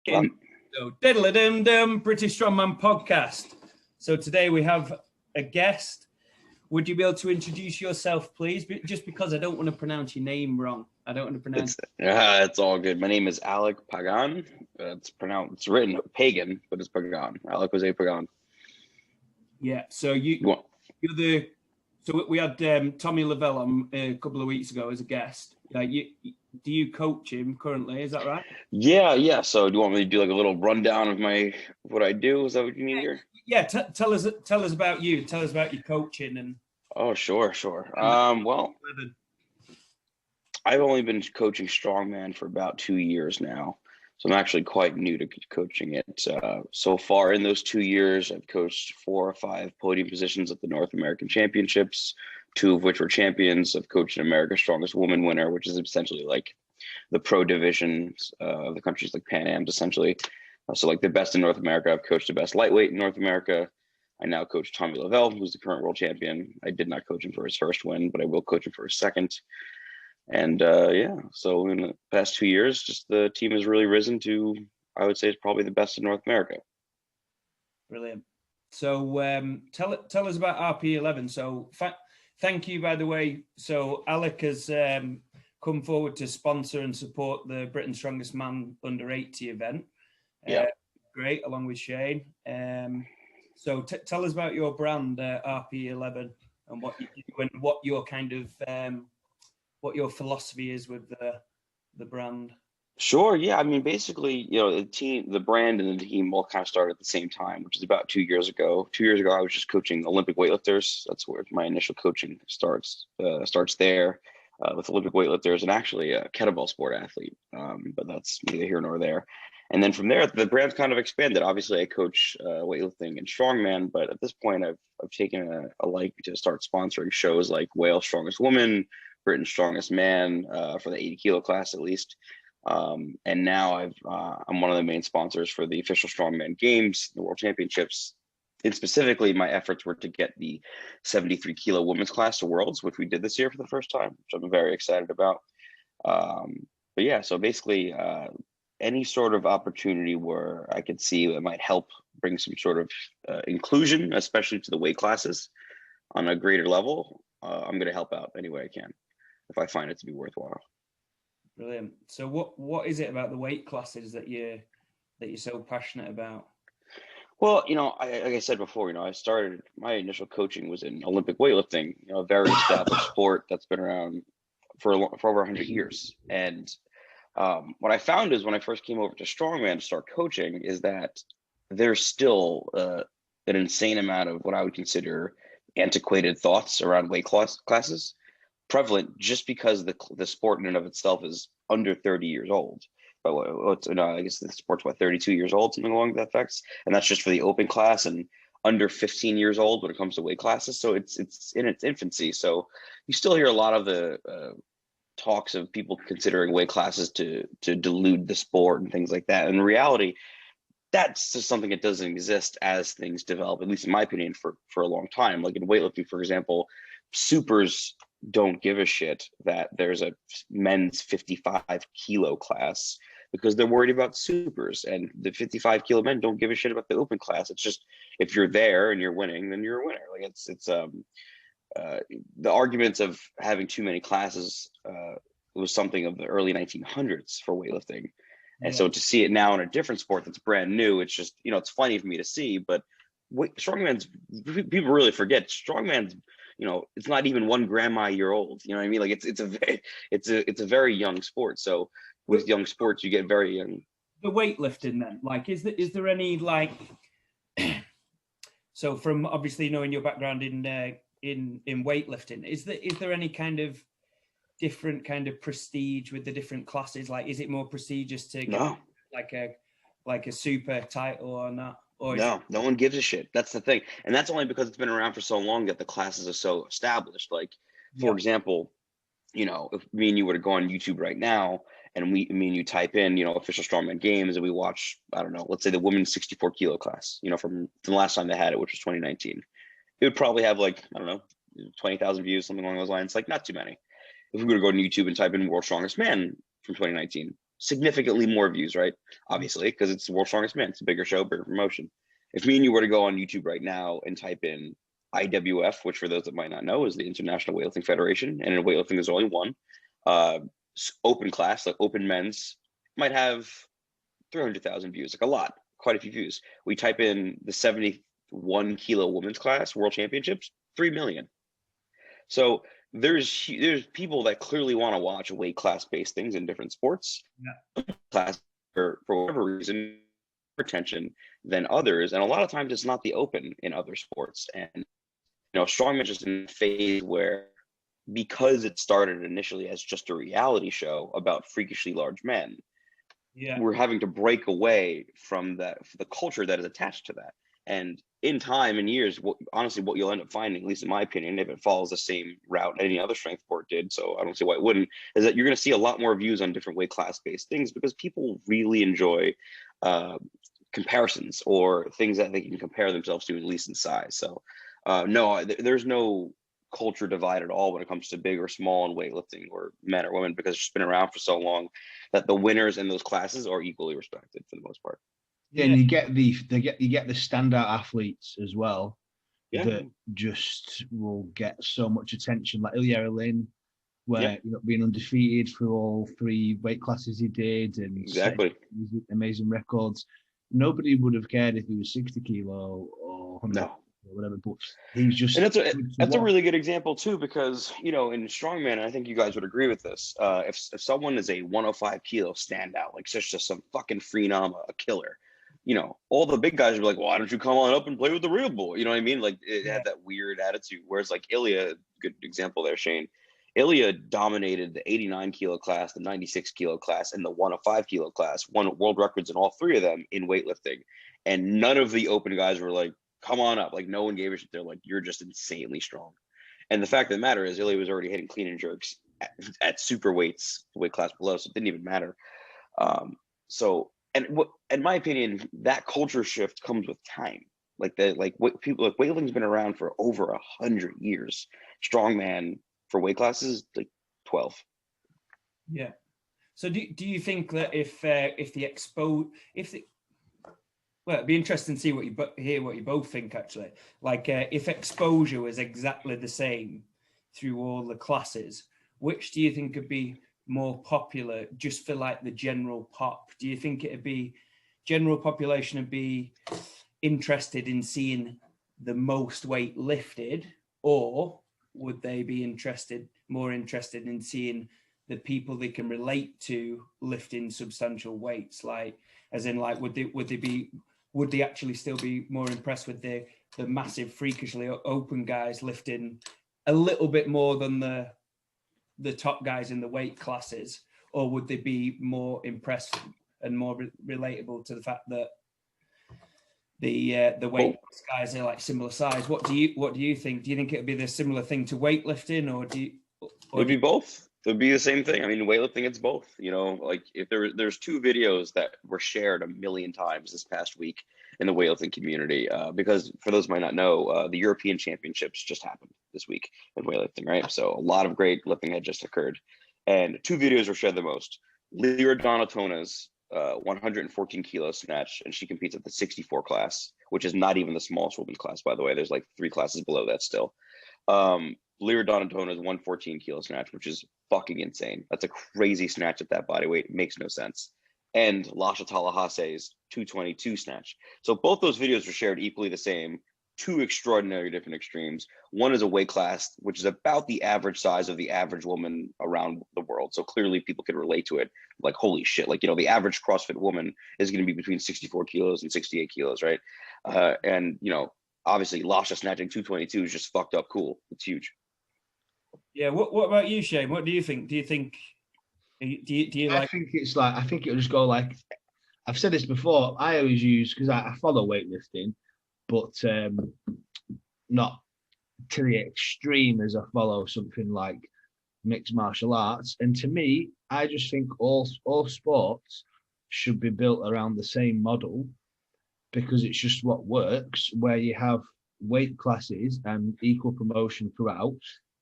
So, diddle-a-dum-dum, British Strongman podcast. So today we have a guest. Would you be able to introduce yourself, please? Just because I don't want to pronounce your name wrong. I don't want to pronounce it's all good. My name is Alec Pagan. It's written Pagan, but it's Pagan. Alec was a Pagan. Yeah. So So we had Tommy Lovell on a couple of weeks ago as a guest. Do you coach him currently? Is that right? Yeah. So do you want me to do like a little rundown of what I do? Is that what you need here? Yeah. Tell us about you. Tell us about your coaching and. Oh, sure. Well, I've only been coaching Strongman for about 2 years now, so I'm actually quite new to coaching it. So far in those 2 years, I've coached 4 or 5 podium positions at the North American Championships, 2 of which were champions. I've coached an America's Strongest Woman winner, which is essentially like the pro divisions of the countries like Pan Am's essentially. So like the best in North America. I've coached the best lightweight in North America. I now coach Tommy Lovell, who's the current world champion. I did not coach him for his first win, but I will coach him for his second. And so in the past 2 years, just the team has really risen to, I would say, it's probably the best in North America. Brilliant. So tell us about RP11. So thank you, by the way. So Alec has come forward to sponsor and support the Britain's Strongest Man under 80 event. Yeah, great, along with Shane. So tell us about your brand, RP11, and what you do and what your kind of what your philosophy is with the brand. Sure. Yeah. I mean, basically, the brand and the team all kind of started at the same time, which is about 2 years ago. 2 years ago, I was just coaching Olympic weightlifters. That's where my initial coaching starts there with Olympic weightlifters and actually a kettlebell sport athlete. But that's neither here nor there. And then from there, the brand's kind of expanded. Obviously, I coach weightlifting and strongman, but at this point, I've taken a like to start sponsoring shows like Wales Strongest Woman, Britain's Strongest Man for the 80 kilo class at least. And now I'm one of the main sponsors for the official Strongman Games, the World Championships. And specifically, my efforts were to get the 73 kilo women's class to Worlds, which we did this year for the first time, which I'm very excited about. But yeah, so basically, any sort of opportunity where I could see it might help bring some sort of inclusion, especially to the weight classes on a greater level, I'm going to help out any way I can if I find it to be worthwhile. Brilliant. So what is it about the weight classes that you're so passionate about? Well, like I said before, I started, my initial coaching was in Olympic weightlifting, a very established sport that's been around for over 100 years. And what I found is when I first came over to Strongman to start coaching is that there's still an insane amount of what I would consider antiquated thoughts around weight classes prevalent just because the sport in and of itself is under 30 years old. But I guess the sport's 32 years old, something along that effects, and that's just for the open class, and under 15 years old when it comes to weight classes. So it's in its infancy. So you still hear a lot of the talks of people considering weight classes to delude the sport and things like that. In reality, that's just something that doesn't exist as things develop, at least in my opinion, for a long time. Like in weightlifting, for example, supers don't give a shit that there's a men's 55 kilo class because they're worried about supers, and the 55 kilo men don't give a shit about the open class. It's just, if you're there and you're winning, then you're a winner. Like it's the arguments of having too many classes was something of the early 1900s for weightlifting. And so to see it now in a different sport that's brand new, it's just, it's funny for me to see, but strongman's, people really forget strongman's, it's not even 1 grandma year old. You know what I mean? Like it's a very young sport. So with young sports, you get very young. The weightlifting then, like, is there any like, so from obviously knowing your background in weightlifting, is there any kind of different kind of prestige with the different classes? Like, is it more prestigious to get like a super title or not? Or no one gives a shit. That's the thing. And that's only because it's been around for so long that the classes are so established. Like, for example, if me and you were to go on YouTube right now and me and you type in, official Strongman Games, and we watch, I don't know, let's say the women's 64 kilo class, from the last time they had it, which was 2019, it would probably have like, I don't know, 20,000 views, something along those lines. Like, not too many. If we were to go on YouTube and type in World's Strongest Man from 2019, significantly more views, right? Obviously, because it's the world's strongest man. It's a bigger show, bigger promotion. If me and you were to go on YouTube right now and type in IWF, which for those that might not know is the International Weightlifting Federation, and in weightlifting there's only one, open class, like open men's, might have 300,000 views, like a lot, quite a few views. We type in the 71 kilo women's class world championships, 3 million. So there's people that clearly want to watch weight class based things in different sports. Yeah. Class for whatever reason, more attention than others, and a lot of times it's not the open in other sports. And strongman just in a phase where, because it started initially as just a reality show about freakishly large men, we're having to break away from that, the culture that is attached to that. And in time and years, honestly, what you'll end up finding, at least in my opinion, if it follows the same route any other strength sport did, so I don't see why it wouldn't, is that you're going to see a lot more views on different weight class based things, because people really enjoy comparisons or things that they can compare themselves to, at least in size. So no, there's no culture divide at all when it comes to big or small in weightlifting, or men or women, because it's just been around for so long that the winners in those classes are equally respected for the most part. Yeah, and you get the standout athletes as well, that just will get so much attention, like Ilya Lin, where being undefeated through all 3 weight classes he did, and exactly amazing records. Nobody would have cared if he was 60 kilo or 100 or whatever, but he's just. And that's a really good example too, because in strongman, I think you guys would agree with this. If someone is a 105 kilo standout, like just some fucking phenom, a killer, all the big guys are like, why don't you come on up and play with the real boy? You know what I mean? Like, it had that weird attitude. Whereas like Ilya, good example there, Shane. Ilya dominated the 89 kilo class, the 96 kilo class, and the 105 kilo class, won world records in all 3 of them in weightlifting. And none of the open guys were like, come on up. Like, no one gave a shit. They're like, you're just insanely strong. And the fact of the matter is, Ilya was already hitting clean and jerks at super weights, the weight class below, so it didn't even matter. In my opinion, that culture shift comes with time. Weightlifting's been around for over 100 years. Strongman for weight classes, like 12. Yeah. So do you think that well, it'd be interesting to see what you both think, actually. Like, if exposure was exactly the same through all the classes, which do you think would be more popular just for like the general pop? Do you think it'd be general population would be interested in seeing the most weight lifted, or would they be more interested in seeing the people they can relate to lifting substantial weights? Like, as in, like, would they actually still be more impressed with the massive freakishly open guys lifting a little bit more than the top guys in the weight classes, or would they be more impressed and more relatable to the fact that the weight guys are like similar size? What do you think? Do you think it would be the similar thing to weightlifting, or do you? It would be both. It would be the same thing. I mean, weightlifting, it's both. Like, if there's 2 videos that were shared 1 million times this past week in the weightlifting community, because for those who might not know, the European Championships just happened this week in weightlifting, right? So a lot of great lifting had just occurred, and 2 videos were shared the most. Lyra Donatona's 114 kilo snatch, and she competes at the 64 class, which is not even the smallest women's class, by the way. There's like 3 classes below that still. Lyra Donatona's 114 kilo snatch, which is fucking insane. That's a crazy snatch at that body weight. It makes no sense. And Lasha Talahasse's 222 snatch. So both those videos were shared equally the same. 2 extraordinary different extremes. One is a weight class, which is about the average size of the average woman around the world. So clearly people can relate to it. Like, holy shit. Like, the average CrossFit woman is going to be between 64 kilos and 68 kilos, right? And obviously Lasha snatching 222 is just fucked up cool. It's huge. Yeah. What about you, Shane? What do you think? Do you like? I think it'll just go like, I've said this before. I always use, because I follow weightlifting, but not to the extreme as I follow something like mixed martial arts. And to me, I just think all sports should be built around the same model, because it's just what works, where you have weight classes and equal promotion throughout.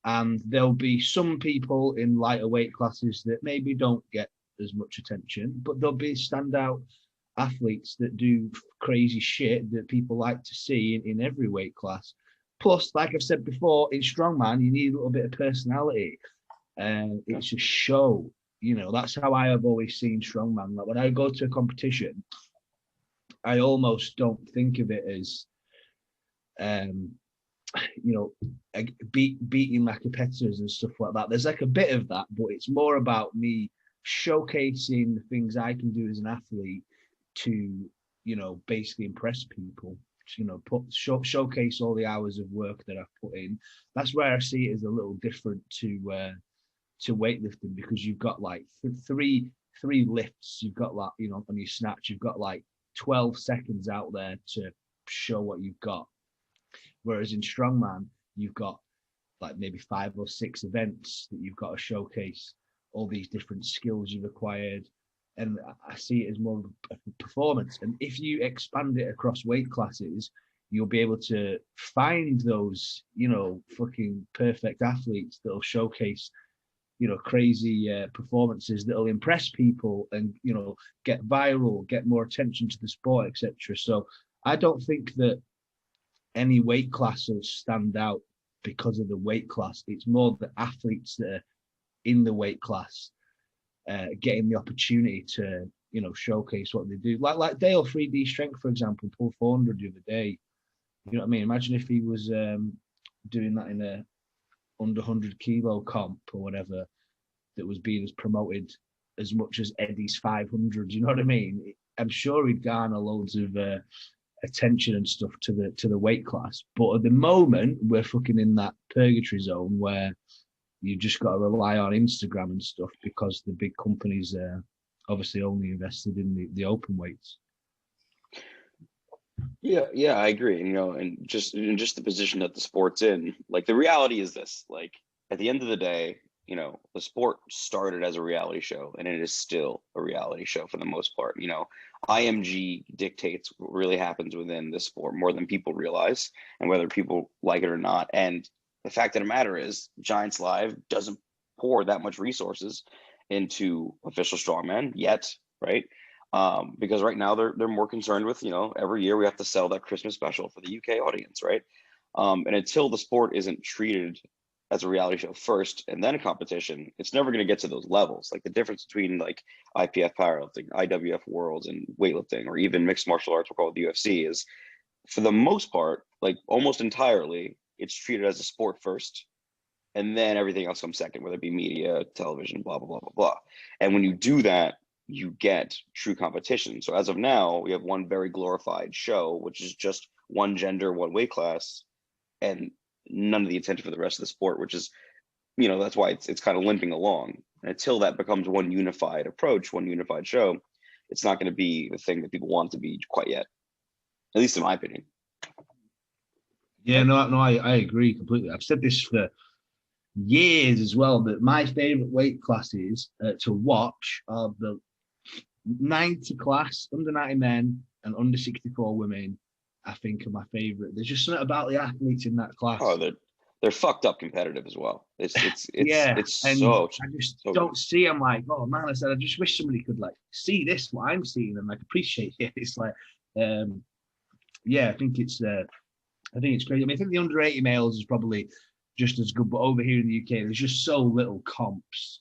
And there'll be some people in lighter weight classes that maybe don't get as much attention, but there'll be standout athletes that do crazy shit that people like to see in every weight class. Plus, like I've said before, in strongman, you need a little bit of personality. And it's a show. You know, that's how I have always seen strongman. Like when I go to a competition, I almost don't think of it as, beating my competitors and stuff like that. There's like a bit of that, but it's more about me showcasing the things I can do as an athlete to, basically impress people. Showcase all the hours of work that I've put in. That's where I see it as a little different to weightlifting, because you've got like three lifts. You've got like, on your snatch, you've got like 12 seconds out there to show what you've got. Whereas in strongman, you've got like maybe 5 or 6 events that you've got to showcase all these different skills you've acquired. And I see it as more of a performance. And if you expand it across weight classes, you'll be able to find those, fucking perfect athletes that'll showcase, crazy performances that'll impress people and, get viral, get more attention to the sport, etc. So I don't think that any weight class will stand out because of the weight class. It's more the athletes that are in the weight class getting the opportunity to, showcase what they do. Like Dale 3D Strength, for example, pulled 400 the other day. You know what I mean? Imagine if he was doing that in a under 100 kilo comp or whatever that was being as promoted as much as Eddie's 500. You know what I mean? I'm sure he'd garner loads of attention and stuff to the weight class. But at the moment, we're fucking in that purgatory zone where you just got to rely on Instagram and stuff because the big companies are obviously only invested in the open weights. Yeah, I agree. And just the position that the sport's in, like the reality is this, like at the end of the day, the sport started as a reality show and it is still a reality show for the most part. IMG dictates what really happens within the sport more than people realize, and whether people like it or not. And the fact of the matter is Giants Live doesn't pour that much resources into official strongman yet, right? Because right now they're more concerned with, every year we have to sell that Christmas special for the UK audience, right? And until the sport isn't treated as a reality show first and then a competition, it's never going to get to those levels. Like the difference between like IPF powerlifting, IWF worlds, and weightlifting, or even mixed martial arts, we'll call it the UFC, is for the most part, like almost entirely, it's treated as a sport first, and then everything else comes second, whether it be media, television, blah, blah, blah, blah, blah. And when you do that, you get true competition. So as of now, we have one very glorified show, which is just one gender, one weight class, and none of the attention for the rest of the sport, which is, that's why it's kind of limping along. And until that becomes one unified approach, one unified show, it's not going to be the thing that people want it to be quite yet, at least in my opinion. Yeah, no, I agree completely. I've said this for years as well, that my favorite weight classes to watch are the 90 class, under 90 men and under 64 women. I think are my favorite. There's just something about the athletes in that class. Oh, they're fucked up competitive as well. It's yeah, it's and so I just so don't good. see. I'm like, oh man, I said I just wish somebody could like see this what I'm seeing and like appreciate it. It's like, yeah, I think it's great. I mean, I think the under 80 males is probably just as good, but over here in the UK, there's just so little comps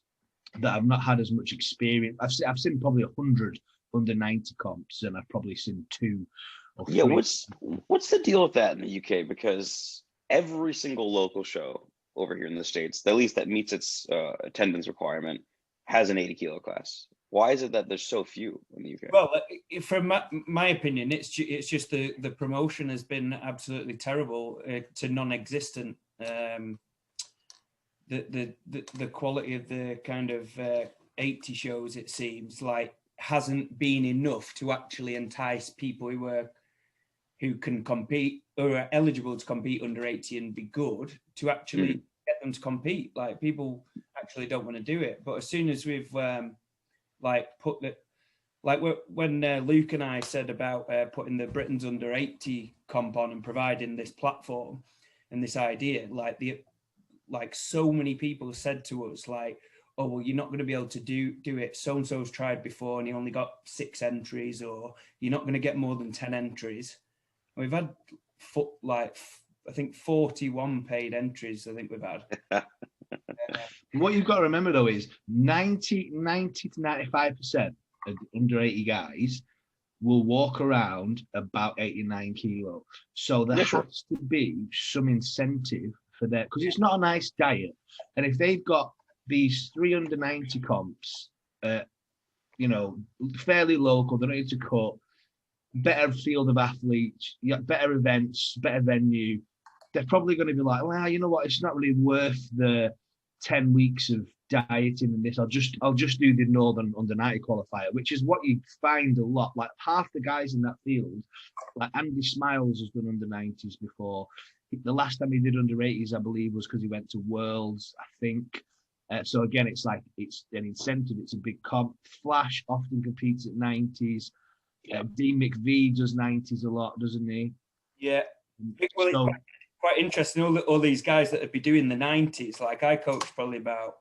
that I've not had as much experience. I've seen probably 100 under 90 comps, and I've probably seen 2 or 3. Yeah, what's the deal with that in the UK? Because every single local show over here in the States, at least that meets its attendance requirement, has an 80 kilo class. Why is it that there's so few in the UK? Well, from my opinion, it's just the promotion has been absolutely terrible to non-existent. The quality of the kind of 80 shows, it seems like, hasn't been enough to actually entice people who can compete or are eligible to compete under 80 and be good to actually get them to compete. Like people actually don't want to do it. But as soon as we've when Luke and I said about putting the Britain's under 80 comp on and providing this platform and this idea, like so many people said to us, like, oh, well, you're not going to be able to do it. So-and-so's tried before and he only got 6 entries, or you're not going to get more than 10 entries. And we've had I think 41 paid entries, I think we've had. What you've got to remember though is 90 to 95% of under 80 guys will walk around about 89 kilo. So there has to be some incentive for that, because it's not a nice diet. And if they've got these 3 under 90 comps, you know, fairly local, they don't need to cut, better field of athletes, better events, better venue, they're probably going to be like, well, you know what, it's not really worth the 10 weeks of dieting and this. I'll just do the Northern under 90 qualifier, which is what you find a lot. Like half the guys in that field, like Andy Smiles has done under 90s before. The last time he did under 80s, I believe, was because he went to Worlds, I think. So again, it's like, it's an incentive. It's a big comp. Flash often competes at 90s. Dean McVie does 90s a lot, doesn't he? Yeah. Well, so, it's quite interesting. All these guys that would be doing the 90s. Like I coached probably about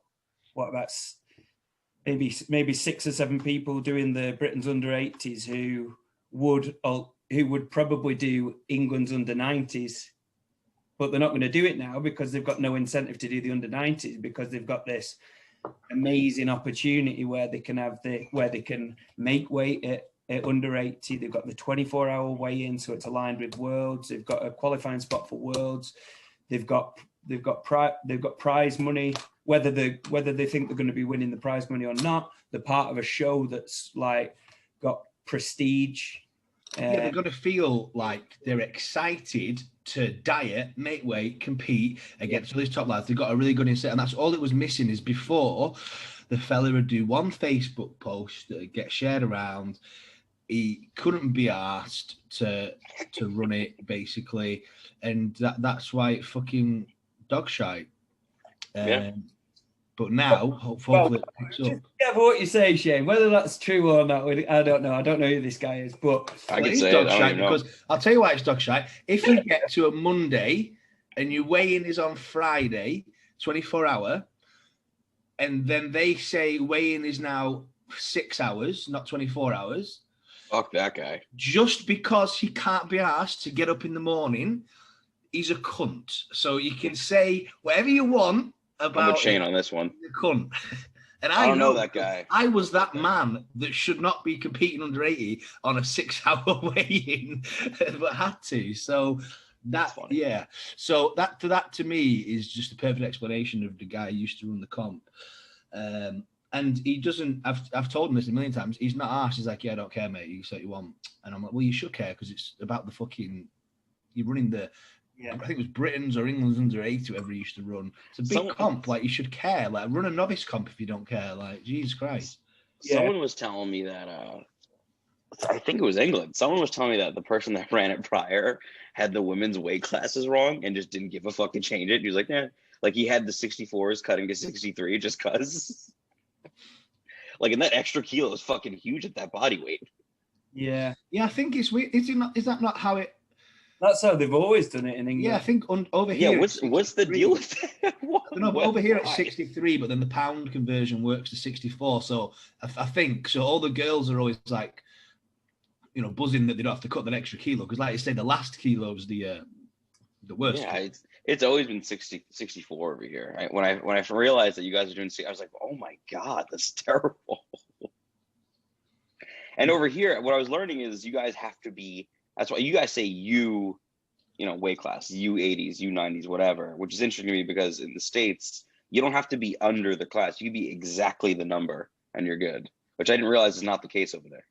maybe 6 or 7 people doing the Britain's under 80s who would probably do England's under 90s, but they're not going to do it now because they've got no incentive to do the under 90s, because they've got this amazing opportunity where they can make weight at under 80. They've got the 24-hour weigh-in, so it's aligned with Worlds. They've got a qualifying spot for Worlds. They've got prize money. Whether they think they're going to be winning the prize money or not, they're part of a show that's like got prestige. They're going to feel like they're excited to diet, make weight, compete against all these top lads. They've got a really good insight, and that's all it was missing. Is before the fella would do one Facebook post that would get shared around. He couldn't be asked to run it, basically, and that's why it fucking dog shite. But now, hopefully, it picks up. Yeah, but what you say, Shane, whether that's true or not, I don't know. I don't know who this guy is, but I can say dog shite because I'll tell you why it's dog shite. If you get to a Monday and your weigh-in is on Friday, 24-hour, and then they say weigh-in is now 6 hours, not 24 hours. Fuck that guy. Just because he can't be asked to get up in the morning, he's a cunt. So you can say whatever you want about. I'm with Shane on this one. He's a cunt. And I don't know that guy. I was that man that should not be competing under 80 on a 6-hour weigh-in, but had to. So that's funny. Yeah. So that to me is just a perfect explanation of the guy who used to run the comp. And he doesn't. I've told him this a million times. He's not arsed. He's like, yeah, I don't care, mate. You say what you want. And I'm like, well, you should care because it's about the fucking. You're running the. Yeah. I think it was Britain's or England's under 80, whoever he used to run. It's a big comp. Like, you should care. Like, run a novice comp if you don't care. Like, Jesus Christ. Someone was telling me that. I think it was England. Someone was telling me that the person that ran it prior had the women's weight classes wrong and just didn't give a fuck to change it. He was like, yeah. Like, he had the 64s cutting to 63 just because. Like, and that extra kilo is fucking huge at that body weight. Yeah. Yeah, I think it's weird. Is that not how it... That's how they've always done it in England. Yeah, I think over here... Yeah, what's the deal with that? Over here it's 63, but then the pound conversion works to 64. So I think... So all the girls are always like, you know, buzzing that they don't have to cut that extra kilo. Because like you say, the last kilo is the worst. Yeah, it's always been 64 over here. When I realized that you guys are doing 60, I was like, oh my God, that's terrible. And over here, what I was learning is you guys have to be... That's why you guys say weight class, U80s, U90s, whatever, which is interesting to me because in the States, you don't have to be under the class. You can be exactly the number and you're good, which I didn't realize is not the case over there.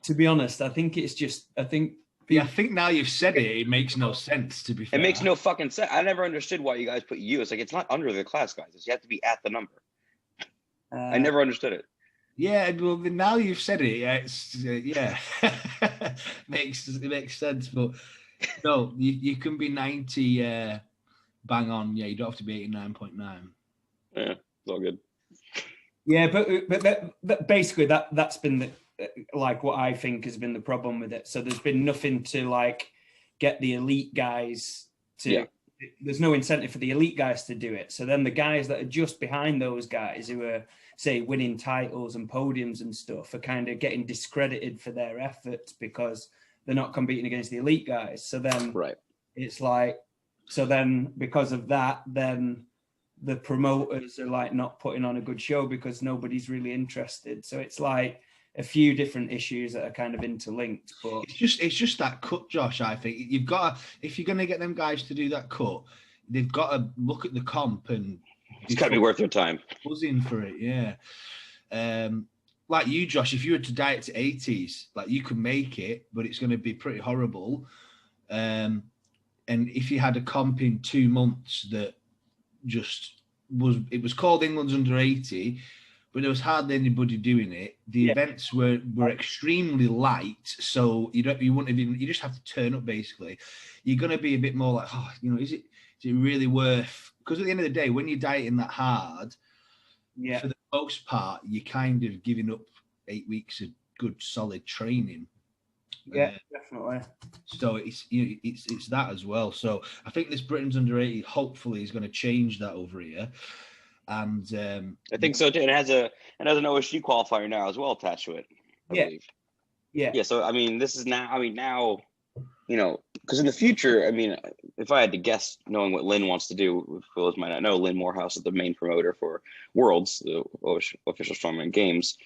To be honest, I think it's just, I think now you've said it makes no sense, to be fair. It makes no fucking sense. I never understood why you guys put U. It's like, it's not under the class, guys. You have to be at the number. I never understood it. Yeah, well, now you've said it. Yeah, makes sense. But no, you can be 90 bang on. Yeah, you don't have to be 89.9. Yeah, it's all good. Yeah, but basically that's been like what I think has been the problem with it. So there's been nothing to like get the elite guys to there's no incentive for the elite guys to do it. So then the guys that are just behind those guys who are, say, winning titles and podiums and stuff are kind of getting discredited for their efforts because they're not competing against the elite guys. So then it's like, so then because of that, then the promoters are like not putting on a good show because nobody's really interested. So it's like a few different issues that are kind of interlinked. But it's just that cut, Josh. I think you've got to, if you're going to get them guys to do that cut, they've got to look at the comp and it's got to be worth their time. Buzzing for it, yeah. Like you, Josh, if you were to diet to 80s, like you could make it, but it's going to be pretty horrible. And if you had a comp in 2 months that just it was called England's under 80, but there was hardly anybody doing it. The events were extremely light, so you just have to turn up basically. You're going to be a bit more like, oh, you know, is it really worth? Because at the end of the day, when you're dieting that hard, for the most part, you're kind of giving up 8 weeks of good solid training. Yeah, definitely. So it's that as well. So I think this Britain's under 80 hopefully is going to change that over here. And I think so too. It has an OSU qualifier now as well attached to it, I believe. Yeah. So I mean, this is now. I mean, now, you know, because in the future, I mean, if I had to guess, knowing what Lynn wants to do, for those who might not know, Lynn Morehouse is the main promoter for Worlds, the official Strongman Games.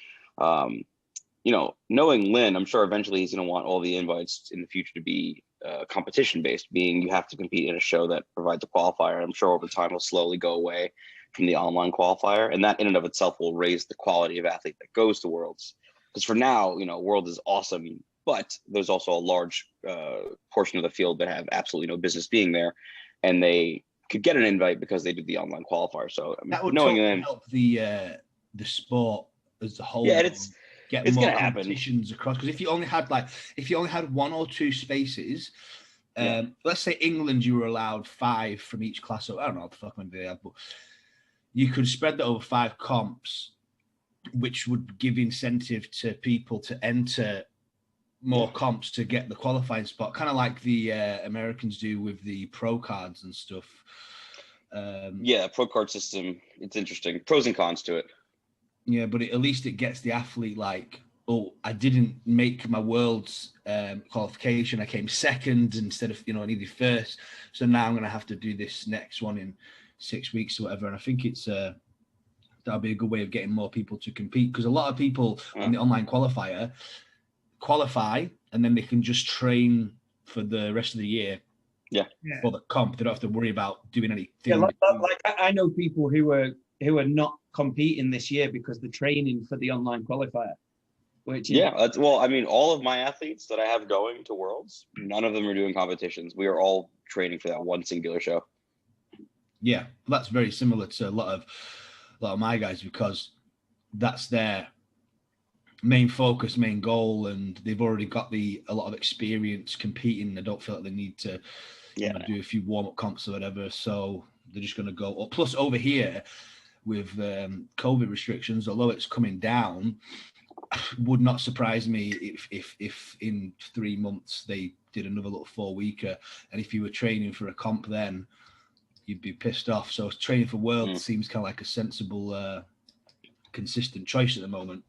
You know, knowing Lynn, I'm sure eventually he's going to want all the invites in the future to be competition based, being you have to compete in a show that provides a qualifier. I'm sure over time will slowly go away from the online qualifier, and that in and of itself will raise the quality of athlete that goes to Worlds. Because for now, you know, World is awesome, but there's also a large portion of the field that have absolutely no business being there, and they could get an invite because they did the online qualifier. So I mean, that would totally help the sport as a whole. Yeah, it's more going to competitions happen across. Because if you only had 1 or 2 spaces, let's say England, you were allowed 5 from each class. So I don't know what the fuck they have, but you could spread that over 5 comps, which would give incentive to people to enter more comps to get the qualifying spot, kind of like the Americans do with the pro cards and stuff. Pro card system. It's interesting. Pros and cons to it. Yeah, but at least it gets the athlete like, oh, I didn't make my world's qualification. I came second instead of, you know, I needed first. So now I'm going to have to do this next one in 6 weeks or whatever. And I think it's that'll be a good way of getting more people to compete, because a lot of people on the online qualifier qualify and then they can just train for the rest of the year. For the comp. They don't have to worry about doing anything. Yeah, like I know people who are not competing this year because they're training for the online qualifier. Which is, well, I mean, all of my athletes that I have going to Worlds, none of them are doing competitions. We are all training for that one singular show. Yeah, that's very similar to a lot of my guys, because that's their main focus, main goal, and they've already got a lot of experience competing. They don't feel like they need to do a few warm-up comps or whatever, so they're just going to go up. Plus over here with COVID restrictions, although it's coming down, would not surprise me if in 3 months they did another little 4-weeker, and if you were training for a comp then you'd be pissed off. So training for World seems kind of like a sensible consistent choice at the moment.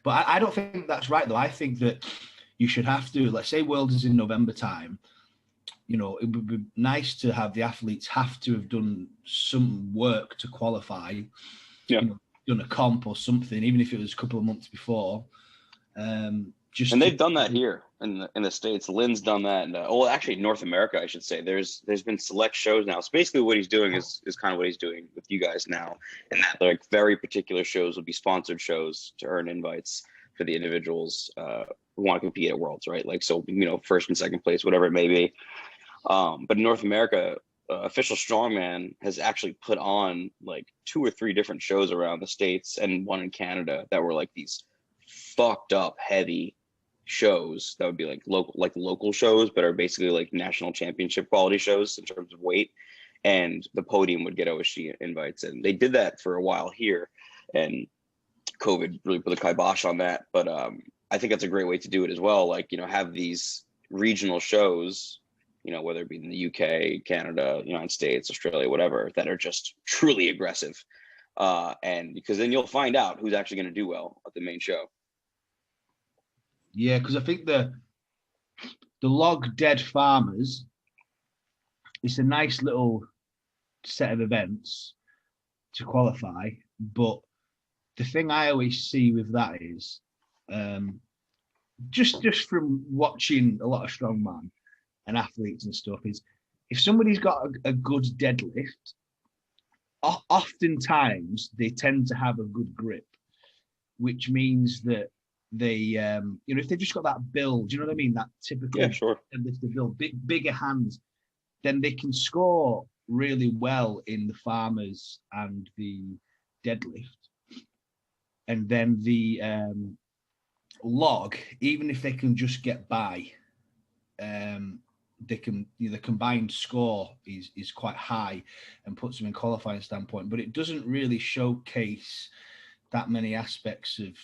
But I don't think that's right, though. I think that you should have to, let's say World is in November time, you know, it would be nice to have the athletes have to have done some work to qualify, you know, done a comp or something, even if it was a couple of months before. They've done that here in the States. Lynn's done that, and actually North America, I should say. There's been select shows now. So basically, what he's doing is kind of what he's doing with you guys now, and that like very particular shows will be sponsored shows to earn invites for the individuals who want to compete at Worlds, right? Like, so, you know, first and second place, whatever it may be. But in North America, Official Strongman has actually put on like 2 or 3 different shows around the States and one in Canada that were like these fucked up heavy shows that would be like local shows, but are basically like national championship quality shows in terms of weight, and the podium would get OSG invites. And they did that for a while here, and COVID really put the kibosh on that. But I think that's a great way to do it as well. Like, you know, have these regional shows you know, whether it be in the UK, Canada, United States, Australia, whatever, that are just truly aggressive. And because then you'll find out who's actually going to do well at the main show. Yeah, because I think the log dead farmers, it's a nice little set of events to qualify, but the thing I always see with that is just from watching a lot of strongman and athletes and stuff, is if somebody's got a good deadlift, oftentimes they tend to have a good grip, which means that they, if they've just got that build, do you know what I mean? That typical deadlift build, bigger hands, then they can score really well in the farmers and the deadlift. And then the log, even if they can just get by, they can, the combined score is quite high and puts them in qualifying standpoint, but it doesn't really showcase that many aspects of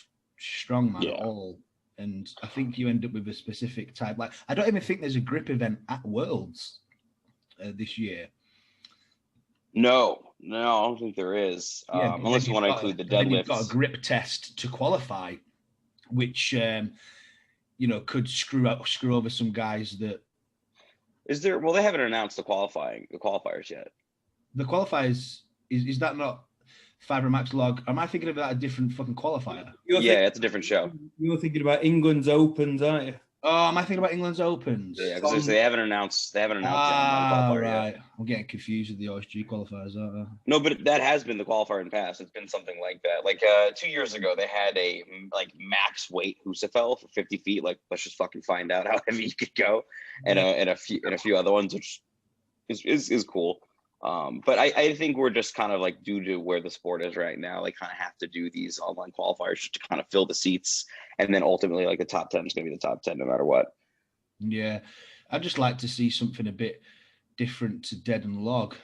strongman at all. And I think you end up with a specific type. Like, I don't even think there's a grip event at Worlds this year. No, I don't think there is. Unless you want to include the deadlifts. Then you've got a grip test to qualify, which could screw over some guys that. Is there? Well, they haven't announced the qualifiers yet. The qualifiers is that not Fiber Max Log? Am I thinking about a different fucking qualifier? It's a different show. You're thinking about England's Opens, aren't you? Oh, am I thinking about England's Opens? Yeah, because they haven't announced. They haven't announced the qualifier right. yet. I'm getting confused with the OSG qualifiers, aren't I? No, but that has been the qualifier in the past. It's been something like that. Like 2 years ago, they had a max weight Husafel for 50 feet. Like, let's just fucking find out how heavy you could go, and a few other ones, which is cool. But I think we're just kind of like, due to where the sport is right now, like kind of have to do these online qualifiers just to kind of fill the seats, and then ultimately like the top 10 is going to be the top 10 no matter what. Yeah, I'd just like to see something a bit different to dead and log.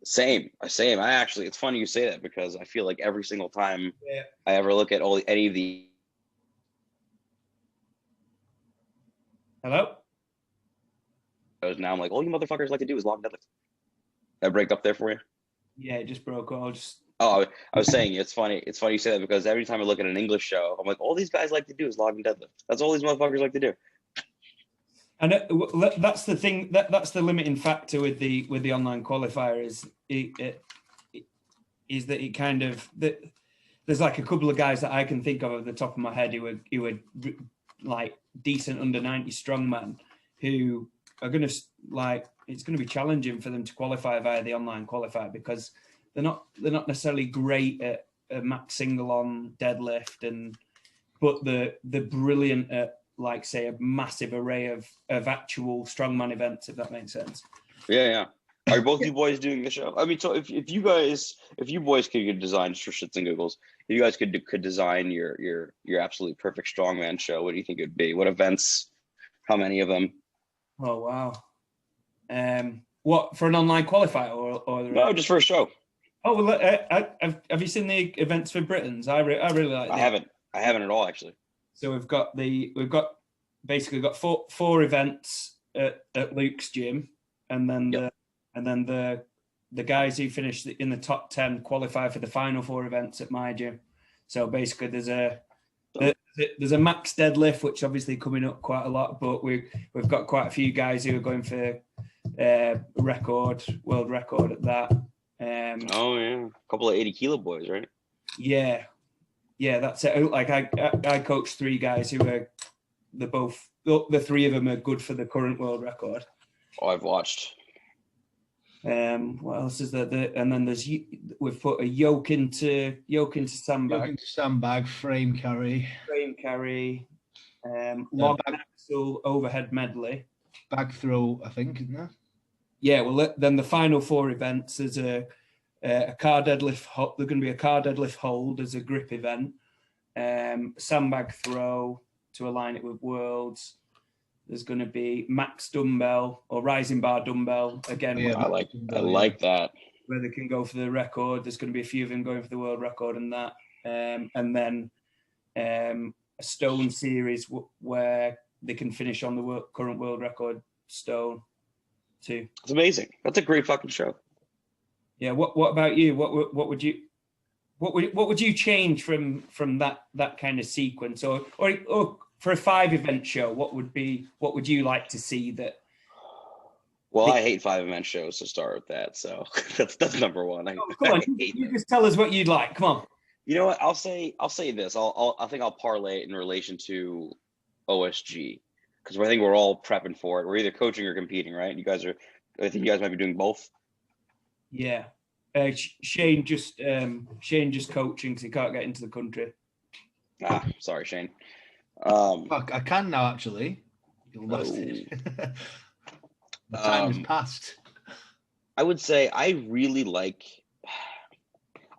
Same. I actually, it's funny you say that, because I feel like every single time I ever look at any of the. Hello? Now I'm like, all you motherfuckers like to do is log deadlift. Did I break up there for you? Yeah, it just broke. I was saying, it's funny you say that, because every time I look at an English show, I'm like, all these guys like to do is log and deadlift. That's all these motherfuckers like to do. And that's the thing. That's the limiting factor with the online qualifier is that it kind of that there's like a couple of guys that I can think of at the top of my head who are like decent under 90 strongman who are going to it's going to be challenging for them to qualify via the online qualifier, because they're not necessarily great at a max single on deadlift, but they're brilliant at, like, say, a massive array of actual strongman events, if that makes sense. Yeah. Are both you boys doing the show? I mean, so if you boys could design, for shits and giggles, if you guys could design your absolutely perfect strongman show, what do you think it would be? What events? How many of them? Oh wow. What, for an online qualifier or no, just for a show? Oh well, have you seen the events for Britons? I really like. I haven't at all, actually. So we've got basically four events at Luke's gym, and then the guys who finished in the top 10 qualify for the final 4 events at my gym. So basically, there's a max deadlift, which obviously coming up quite a lot, but we've got quite a few guys who are going for world record at that. A couple of 80 kilo boys, right? Yeah, that's it. Like I coached 3 guys who are the 3 of them are good for the current world record. Oh, I've watched. What else is there? And then we've put a yoke into sandbag, frame carry, log axle overhead medley, bag throw, I think, isn't there? Yeah, well, then the final 4 events is a car deadlift. There's going to be a car deadlift hold as a grip event, sandbag throw to align it with worlds. There's going to be max dumbbell or rising bar dumbbell again. Yeah, I like that. Where they can go for the record. There's going to be a few of them going for the world record and that, and then a stone series where they can finish on the current world record stone too. It's amazing. That's a great fucking show. Yeah. What about you? What would you change from that kind of sequence, or for a 5-event show, what would you like to see that? Well, I hate 5-event shows to start with that, so that's number one. Come on, you just tell us what you'd like. Come on. You know what? I'll say this. I think I'll parlay it in relation to OSG, because I think we're all prepping for it. We're either coaching or competing, right? I think you guys might be doing both. Yeah. Shane just coaching because he can't get into the country. Sorry, Shane. Fuck, I can now actually. You lost it. The time has passed. I would say I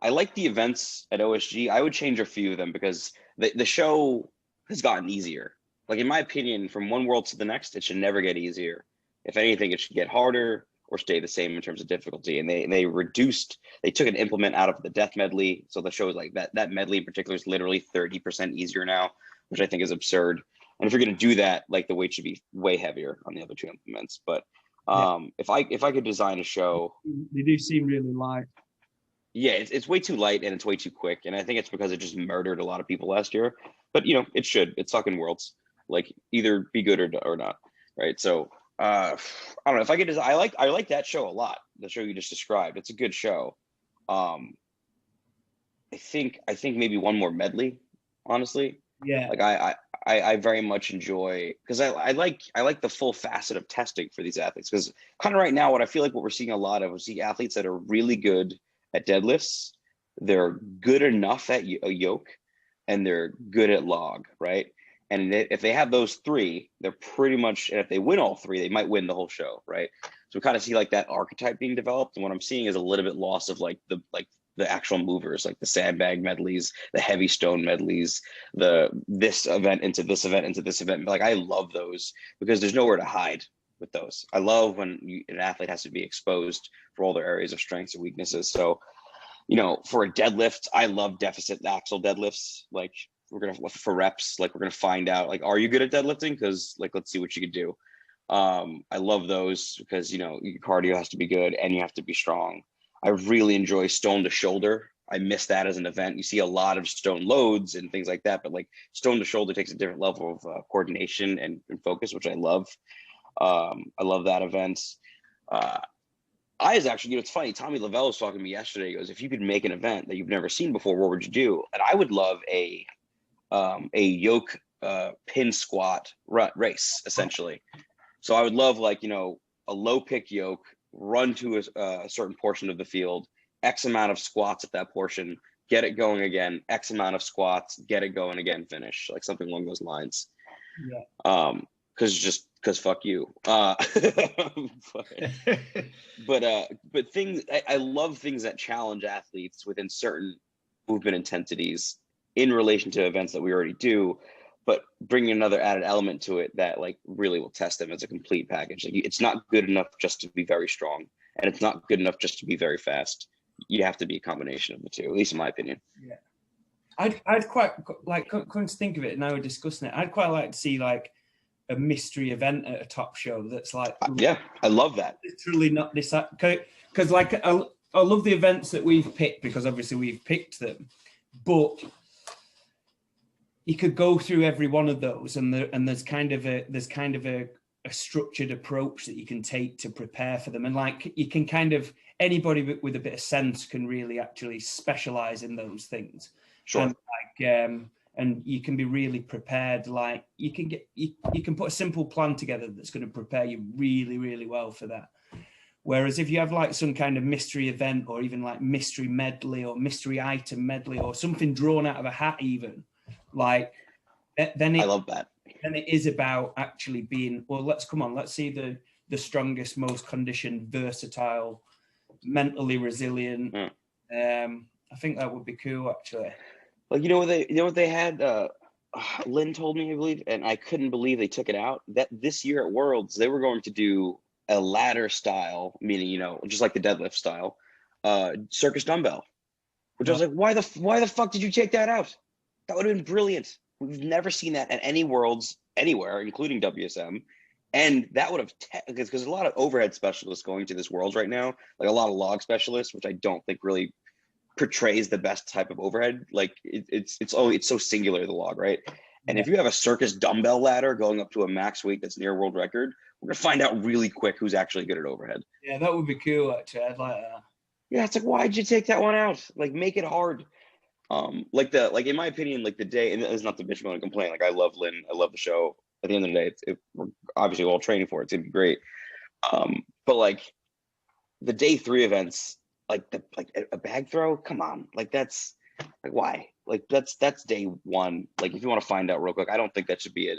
like the events at OSG. I would change a few of them because the show has gotten easier. Like, in my opinion, from one world to the next, it should never get easier. If anything, it should get harder or stay the same in terms of difficulty. And they took an implement out of the death medley. So the show is like that medley in particular is literally 30% easier now, which I think is absurd. And if you're going to do that, like, the weight should be way heavier on the other two implements. But if I could design a show, they do seem really light. Yeah, it's way too light and it's way too quick. And I think it's because it just murdered a lot of people last year. But, it should. It's fucking worlds. Like, either be good or not, right? So I don't know if I could design. I like that show a lot. The show you just described. It's a good show. I think maybe one more medley, honestly. Yeah. Like, I very much enjoy, because I like the full facet of testing for these athletes, because kind of right now what we're seeing a lot of, we see athletes that are really good at deadlifts, they're good enough at a yoke, and they're good at log, right? And if they have those three, they're pretty much, and if they win all three, they might win the whole show, right? So we kind of see like that archetype being developed, and what I'm seeing is a little bit loss of like the actual movers, like the sandbag medleys, the heavy stone medleys, this event into this event into this event. Like, I love those because there's nowhere to hide with those. I love when an athlete has to be exposed for all their areas of strengths and weaknesses. So, for a deadlift, I love deficit axle deadlifts. Like, for reps, like, we're gonna find out, like, are you good at deadlifting? Because, like, let's see what you can do. I love those because your cardio has to be good and you have to be strong. I really enjoy stone to shoulder. I miss that as an event. You see a lot of stone loads and things like that, but like stone to shoulder takes a different level of coordination and focus, which I love. I love that event. It's funny. Tommy Lovell was talking to me yesterday. He goes, if you could make an event that you've never seen before, what would you do? And I would love a yoke pin squat race, essentially. So I would love, like, a low pick yoke, run to a certain portion of the field, X amount of squats at that portion, get it going again, X amount of squats, get it going again, finish, like something along those lines. Yeah. Because fuck you. But things, I love things that challenge athletes within certain movement intensities in relation to events that we already do, but bringing another added element to it that, like, really will test them as a complete package. Like, it's not good enough just to be very strong, and it's not good enough just to be very fast. You have to be a combination of the two, at least in my opinion. Yeah. I'd quite like, come to think of it, and I were discussing it, I'd quite like to see like a mystery event at a top show that's like, yeah, I love that. Literally not this, because like I love the events that we've picked, because obviously we've picked them, but you could go through every one of those, and there's kind of a structured approach that you can take to prepare for them, and like you can kind of, anybody with a bit of sense can really actually specialize in those things. Sure. And like and you can be really prepared. Like you can put a simple plan together that's going to prepare you really, really well for that. Whereas if you have like some kind of mystery event, or even like mystery medley or mystery item medley, or something drawn out of a hat even, like then I love that. Then it is about actually being, well, let's see the strongest, most conditioned, versatile, mentally resilient. I think that would be cool, actually. Like, you know what they had, Lynn told me, I believe, and I couldn't believe they took it out, that this year at Worlds they were going to do a ladder style, meaning, just like the deadlift style, circus dumbbell, which I was like, why the fuck did you take that out? That would have been brilliant. We've never seen that at any Worlds anywhere, including WSM. And that would have, because there's a lot of overhead specialists going to this world right now, like a lot of log specialists, which I don't think really portrays the best type of overhead. Like it's so singular, the log, right? And if you have a circus dumbbell ladder going up to a max weight that's near world record, we're gonna find out really quick who's actually good at overhead. Yeah, that would be cool. Actually, I'd like that. Yeah, it's like, why'd you take that one out? Like, make it hard. Like in my opinion, like the day, and it's not the bitch and complain. Like, I love Lynn, I love the show. At the end of the day, we're obviously all training for it. It's gonna be great. But like the day 3 events, like a bag throw, come on, like that's like, why? Like that's day 1. Like if you want to find out real quick, I don't think that should be it.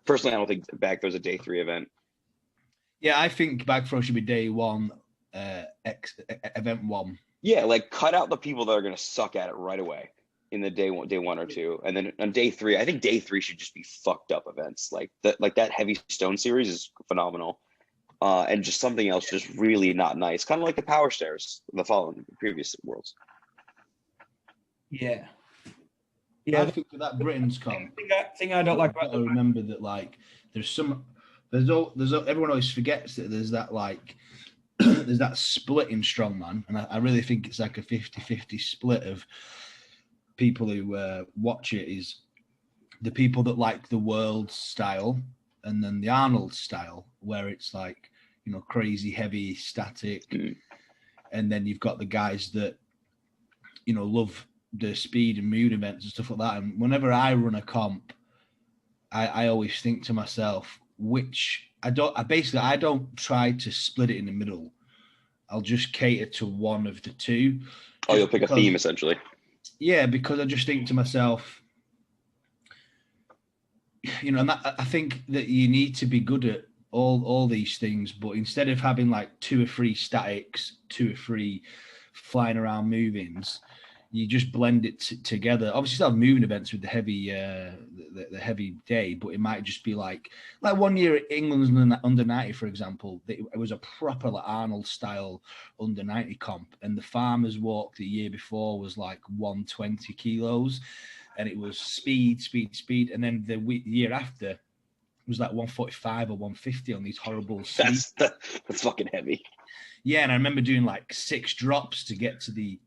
Personally, I don't think bag throw is a day 3 event. Yeah, I think bag throw should be day 1, event 1. Yeah, like cut out the people that are gonna suck at it right away in the day 1 or 2, and then on day 3, I think day 3 should just be fucked up events. Like that heavy stone series is phenomenal. And just something else just really not nice. Kind of like the power stairs in the previous worlds. Yeah. Yeah, I think that Britain's comp. Thing I don't like about I remember that, like, there's everyone always forgets that there's that, like, there's that split in strongman, and I really think it's like a 50-50 split of people who watch it. Is the people that like the world style, and then the Arnold style, where it's like, you know, crazy heavy static, and then you've got the guys that, you know, love the speed and mood events and stuff like that. And whenever I run a comp, I always think to myself, I don't try to split it in the middle. I'll just cater to one of the two. Oh, you'll pick a theme essentially. Yeah, because I just think to myself, you know, and I think that you need to be good at all these things, but instead of having like 2 or 3 statics, 2 or 3 flying around movings, you just blend it together. Obviously, still have moving events with the heavy, the heavy day, but it might just be like one year at England's under 90, for example. It was a proper like Arnold style under 90 comp, and the farmers walk the year before was like 120 kilos, and it was speed, and then the year after it was like 145 or 150 on these horrible. That's fucking heavy. Yeah, and I remember doing like 6 drops to get to the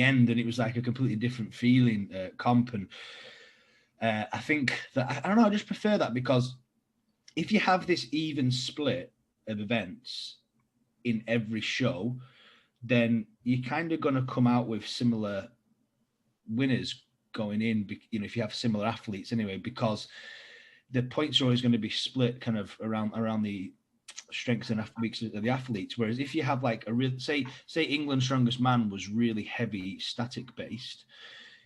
end, and it was like a completely different feeling comp. And I think that I don't know, I just prefer that, because if you have this even split of events in every show, then you're kind of going to come out with similar winners going in, you know, if you have similar athletes anyway, because the points are always going to be split kind of around the strengths and weaknesses of the athletes. Whereas if you have like a real, say England's strongest man was really heavy static based,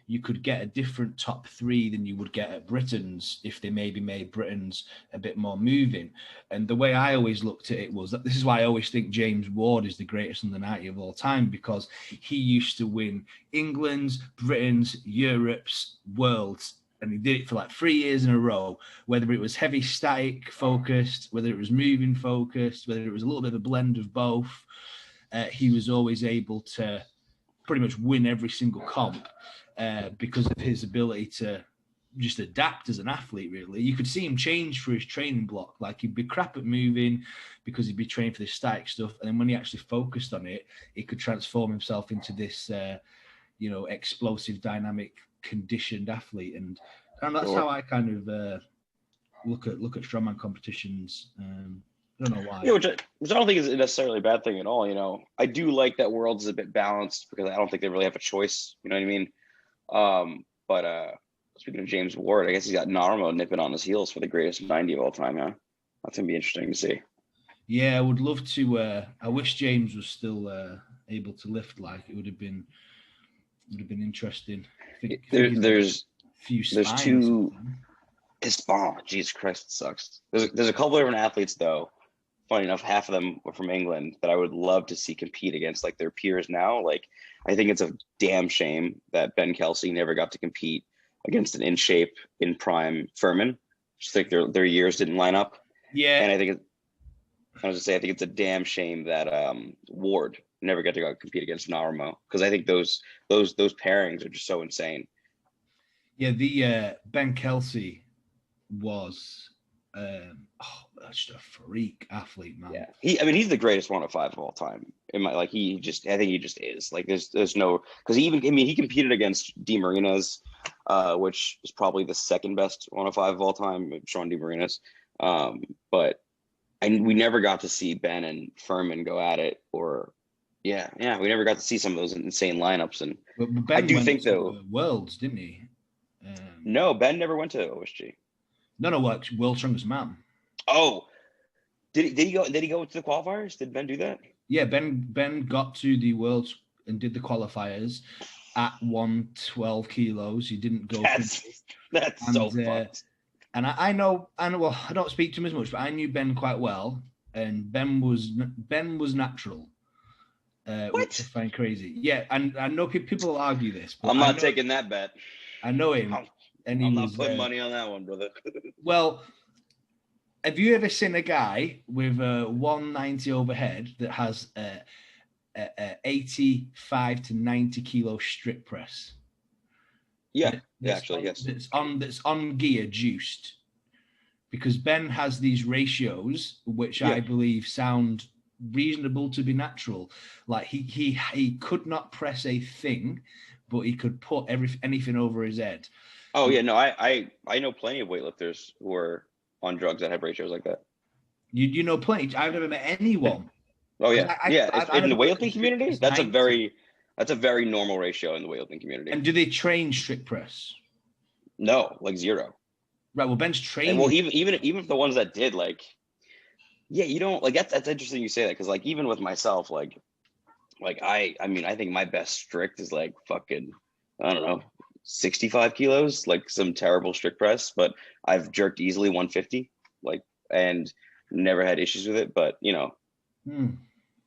you could get a different top 3 than you would get at Britain's if they maybe made Britain's a bit more moving. And the way I always looked at it was that this is why I always think James Ward is the greatest under 90 of all time, because he used to win England's, Britain's, Europe's, World's, and he did it for like 3 years in a row, whether it was heavy static focused, whether it was moving focused, whether it was a little bit of a blend of both. He was always able to pretty much win every single comp because of his ability to just adapt as an athlete, really. You could see him change for his training block. Like, he'd be crap at moving because he'd be trained for this static stuff. And then when he actually focused on it, he could transform himself into this, you know, explosive, dynamic, conditioned athlete. And that's how I kind of look at strongman competitions. I don't know why. Yeah, which I don't think is necessarily a bad thing at all. You know, I do like that Worlds is a bit balanced, because I don't think they really have a choice. You know what I mean? But speaking of James Ward, I guess he's got Narmo nipping on his heels for the greatest 90 of all time. Huh? That's gonna be interesting to see. Yeah, I would love to. I wish James was still able to lift. Like, it would have been interesting. There's 2. His spine, Jesus Christ, it sucks. There's a couple of different athletes though. Funny enough, half of them were from England that I would love to see compete against like their peers now. Like, I think it's a damn shame that Ben Kelsey never got to compete against an in shape, in prime Furman. Just think their years didn't line up. Yeah, and I think it's a damn shame that Ward never got to go compete against Narmo, because I think those pairings are just so insane. Yeah, the Ben Kelsey was That's just a freak athlete, man. Yeah, he's the greatest 105 of all time. I think he just is. Like, there's no, because he competed against De Marinas, which is probably the second best 105 of all time, Sean De Marinas. But we never got to see Ben and Furman go at it, or we never got to see some of those insane lineups. And but Ben I do think to though, the Worlds, didn't he? No, Ben never went to OSG. No, World's Strongest Man. Oh, did he go? Did he go to the qualifiers? Did Ben do that? Yeah, Ben got to the Worlds and did the qualifiers at 112 kilos. He didn't go. That's so fucked. And I know. Well, I don't speak to him as much, but I knew Ben quite well, and Ben was natural. Which I find crazy. Yeah, and I know people will argue this. But I'm not taking that bet. I know him, and I'm not putting money on that one, brother. Well, have you ever seen a guy with a 190 overhead that has a 85 to 90 kilo strip press? Yeah, actually, yes. That's on gear, juiced, because Ben has these ratios, which I believe sound reasonable to be natural. Like he could not press a thing, but he could put anything over his head. Oh yeah, no, I know plenty of weightlifters who are on drugs that have ratios like that. You know plenty. I've never met anyone. Oh yeah, in the weightlifting community, that's a very normal ratio in the weightlifting community. And do they train strict press? No, like zero. Right. Well, Ben's training. And well, even if the ones that did, like, yeah, you don't like that's interesting you say that, because like even with myself, like I think my best strict is like fucking, I don't know, 65 kilos, like some terrible strict press, but I've jerked easily 150, like, and never had issues with it. But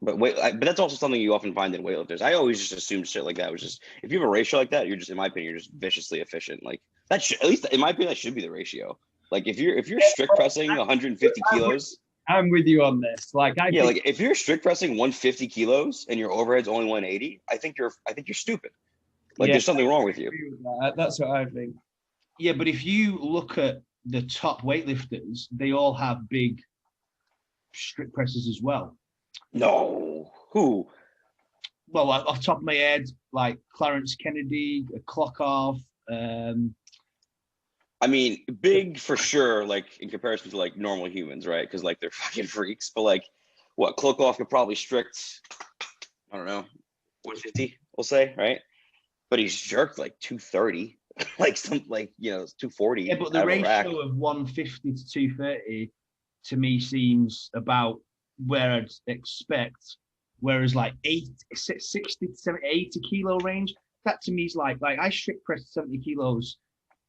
but that's also something you often find in weightlifters. I always just assumed shit like that was just, if you have a ratio like that, you're just, in my opinion, you're just viciously efficient. Like that should, at least in my opinion, that should be the ratio. Like if you're strict pressing 150 kilos. I'm with you on this. Like like if you're strict pressing 150 kilos and your overhead's only 180, I think you're stupid. Like there's something wrong with you. That's what I think. Yeah, but if you look at the top weightlifters, they all have big strict presses as well. No, who? Well, like, off the top of my head, like Clarence Kennedy, Klokov. I mean, big for sure, like in comparison to like normal humans, right? Because like they're fucking freaks. But like, what, Klokov could probably strict, I don't know, 150, we'll say, right? But he's jerked like 230, like some, like, you know, 240. Yeah, but the ratio of 150 to 230 to me seems about where I'd expect. Whereas like 60 to 70, 80 kilo range, that to me is like I strict pressed 70 kilos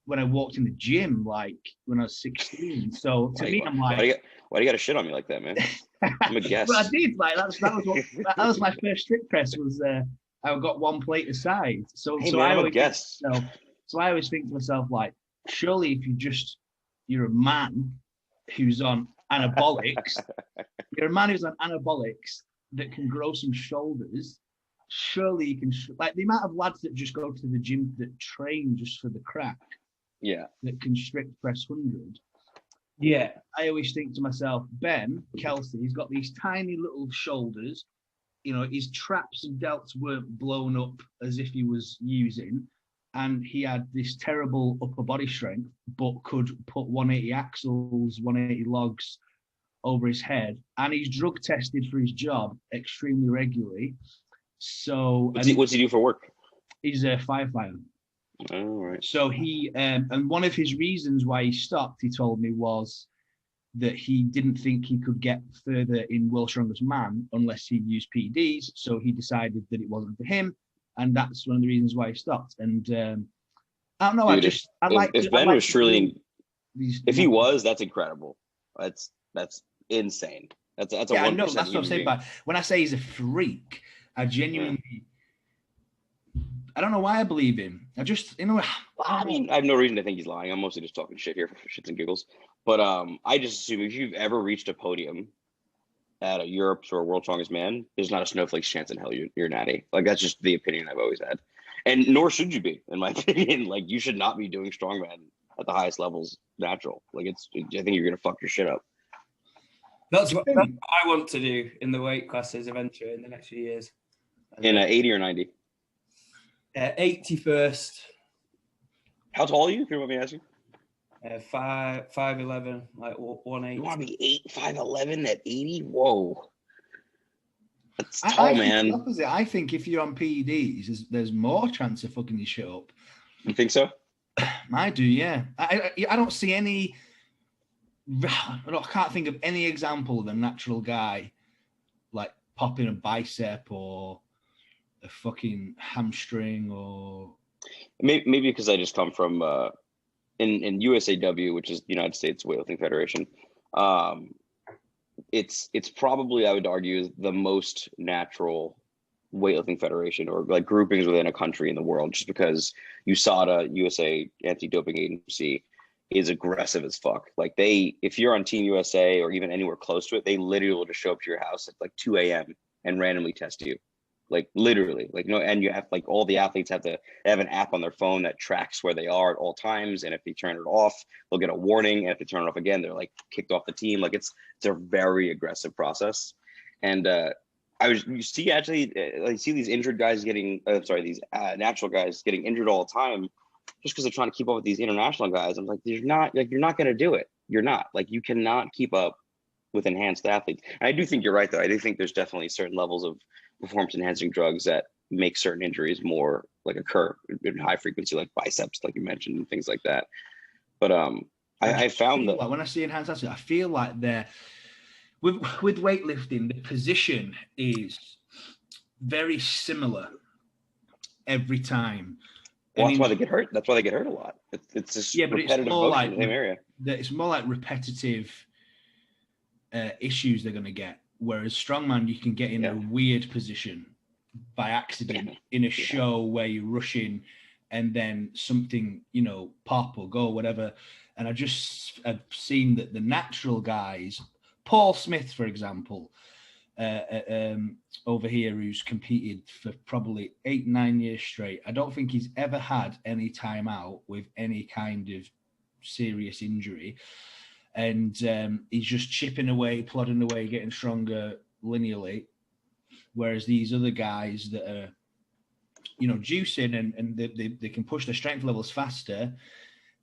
when I walked in the gym, like when I was 16. So to me, I'm like, why do you got to shit on me like that, man? I'm a guest. But I did, like that was my first strict press. Was I got one plate aside. So I always guess. So I always think to myself, like, surely if you're a man who's on anabolics, that can grow some shoulders. Surely you can, like the amount of lads that just go to the gym that train just for the crack. Yeah. That can strict press 100. Yeah. I always think to myself, Ben Kelsey, he's got these tiny little shoulders. You know, his traps and delts weren't blown up as if he was using. And he had this terrible upper body strength, but could put 180 axles, 180 logs over his head. And he's drug tested for his job extremely regularly. So what's he do for work? He's a firefighter. Oh, right. So he and one of his reasons why he stopped, he told me, was that he didn't think he could get further in World's Strongest Man unless he used PEDs. So he decided that it wasn't for him, and that's one of the reasons why he stopped. And I don't know. Dude, if Ben was truly, if he was, that's incredible. That's insane. That's a 1%. I know. That's what I'm saying. But when I say he's a freak, I genuinely. I don't know why I believe him. I just, I mean, I have no reason to think he's lying. I'm mostly just talking shit here for shits and giggles. But I just assume if you've ever reached a podium at a Europe's or a World's Strongest Man, there's not a snowflake's chance in hell you're natty. Like, that's just the opinion I've always had. And nor should you be, in my opinion. Like, you should not be doing strongman at the highest levels natural. Like I think you're gonna fuck your shit up. That's what I want to do in the weight classes eventually in the next few years. In 80 or 90? 80 first. How tall are you, if you want me to ask you? 5'11", like 180. You want to be 5'11" at 80? Whoa. That's tall, man. Think the opposite. I think if you're on PEDs, there's more chance of fucking your shit up. You think so? I do, yeah. I don't see any. I can't think of any example of a natural guy like popping a bicep or a fucking hamstring or. Maybe because I just come from in USAW, which is the United States Weightlifting Federation. It's probably, I would argue, the most natural weightlifting federation or like groupings within a country in the world, just because USADA, USA Anti-Doping Agency, is aggressive as fuck. Like if you're on Team USA or even anywhere close to it, they literally will just show up to your house at like 2 a.m. and randomly test you. Like literally, like and you have like all the athletes have an app on their phone that tracks where they are at all times, and if they turn it off, they'll get a warning, and if they turn it off again, they're like kicked off the team. Like it's a very aggressive process, and you see these injured guys getting these natural guys getting injured all the time, just because they're trying to keep up with these international guys. I'm like, you're not going to do it. You're not, like, you cannot keep up with enhanced athletes. And I do think you're right, though. I do think there's definitely certain levels of performance enhancing drugs that make certain injuries more like occur in high frequency, like biceps, like you mentioned, and things like that. But I found that when I see enhanced athletes, I feel like they're with weightlifting, the position is very similar every time. Well, that's why they get hurt. That's why they get hurt a lot. It's just repetitive motion in the same area. It's more like repetitive issues they're going to get. Whereas strongman, you can get in a weird position by accident in a show where you're rushing and then something, pop or go, whatever. And I've seen that the natural guys, Paul Smith, for example, over here, who's competed for probably 8-9 years straight. I don't think he's ever had any time out with any kind of serious injury. And he's just chipping away, plodding away, getting stronger linearly. Whereas these other guys that are, juicing and they can push their strength levels faster,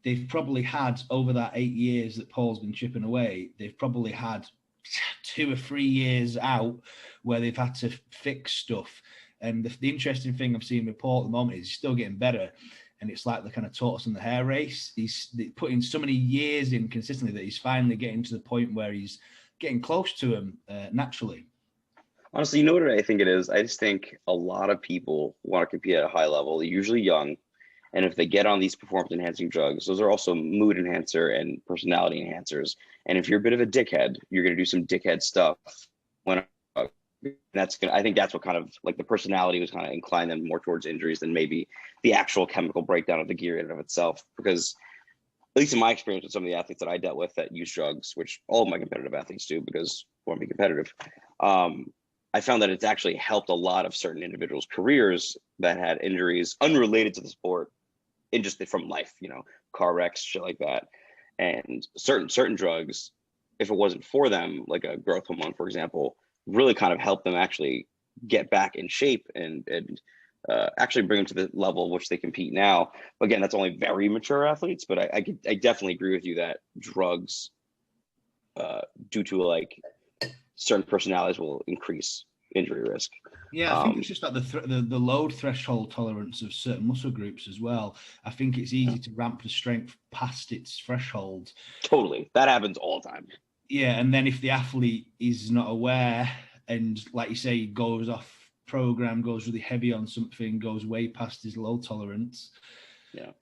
they've probably had, over that 8 years that Paul's been chipping away, they've probably had 2 or 3 years out where they've had to fix stuff. And the interesting thing I'm seeing with Paul at the moment is he's still getting better. And it's like the kind of tortoise in the hare race. He's putting so many years in consistently that he's finally getting to the point where he's getting close to him naturally. Honestly, you know what I think it is? I just think a lot of people want to compete at a high level, usually young. And if they get on these performance enhancing drugs, those are also mood enhancer and personality enhancers. And if you're a bit of a dickhead, you're going to do some dickhead stuff. I think that's what kind of like the personality was kind of inclined them more towards injuries than maybe the actual chemical breakdown of the gear in and of itself. Because at least in my experience with some of the athletes that I dealt with that use drugs, which all of my competitive athletes do because we want to be competitive, I found that it's actually helped a lot of certain individuals' careers that had injuries unrelated to the sport, in just from life, car wrecks, shit like that. And certain drugs, if it wasn't for them, like a growth hormone, for example, really kind of helped them actually get back in shape and actually bring them to the level which they compete now. Again, that's only very mature athletes, but I definitely agree with you that drugs, due to like certain personalities, will increase injury risk. Yeah, I think it's just like the load threshold tolerance of certain muscle groups as well. I think it's easy to ramp the strength past its threshold. Totally. That happens all the time. Yeah, and then if the athlete is not aware and, like you say, goes off program, goes really heavy on something, goes way past his load tolerance,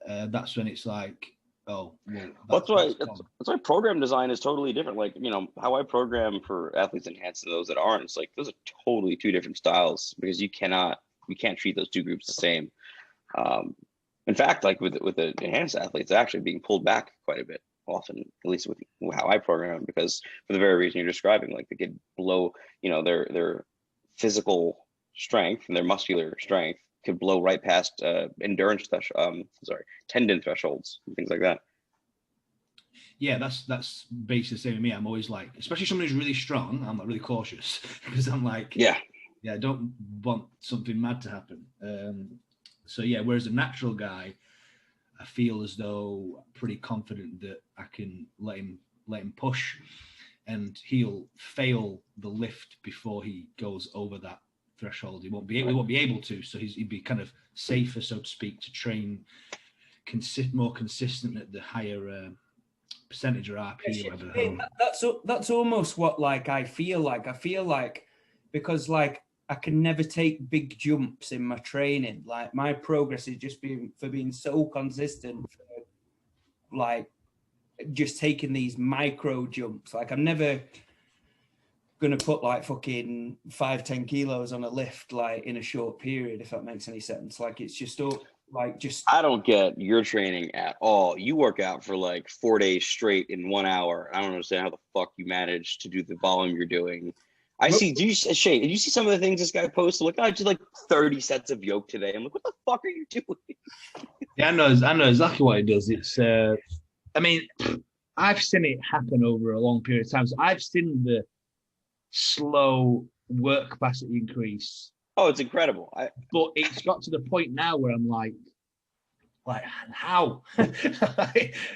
that's when it's like, that's why program design is totally different. Like, how I program for athletes enhanced and those that aren't, it's like those are totally two different styles, because you can't treat those two groups the same. In fact, like with the enhanced athletes, they're actually being pulled back quite a bit often, at least with how I program, because for the very reason you're describing, like they could blow, their physical strength and their muscular strength could blow right past tendon thresholds and things like that. Yeah, that's basically the same with me. I'm always like, especially someone who's really strong, I'm like really cautious because I'm like, yeah, I don't want something mad to happen. So yeah, whereas a natural guy, I feel as though I'm pretty confident that I can let him push, and he'll fail the lift before he goes over that threshold. He won't be able to, so he'd be kind of safer, so to speak, to train more consistent at the higher percentage or RP or whatever. That's almost what like I feel like because like I can never take big jumps in my training. Like my progress is just being so consistent for, like, just taking these micro jumps. Like I'm never gonna put like fucking 5-10 kilos on a lift like in a short period, if that makes any sense. Like it's just I don't get your training at all. You work out for like 4 days straight in 1 hour. I don't understand how the fuck you manage to do the volume you're doing. Shane, did you see some of the things this guy posted? Like, I did like 30 sets of yoke today. I'm like, what the fuck are you doing? Yeah, I know exactly what he does. It's I mean, I've seen it happen over a long period of time. So I've seen the slow work capacity increase. Oh, it's incredible. But it's got to the point now where I'm like how?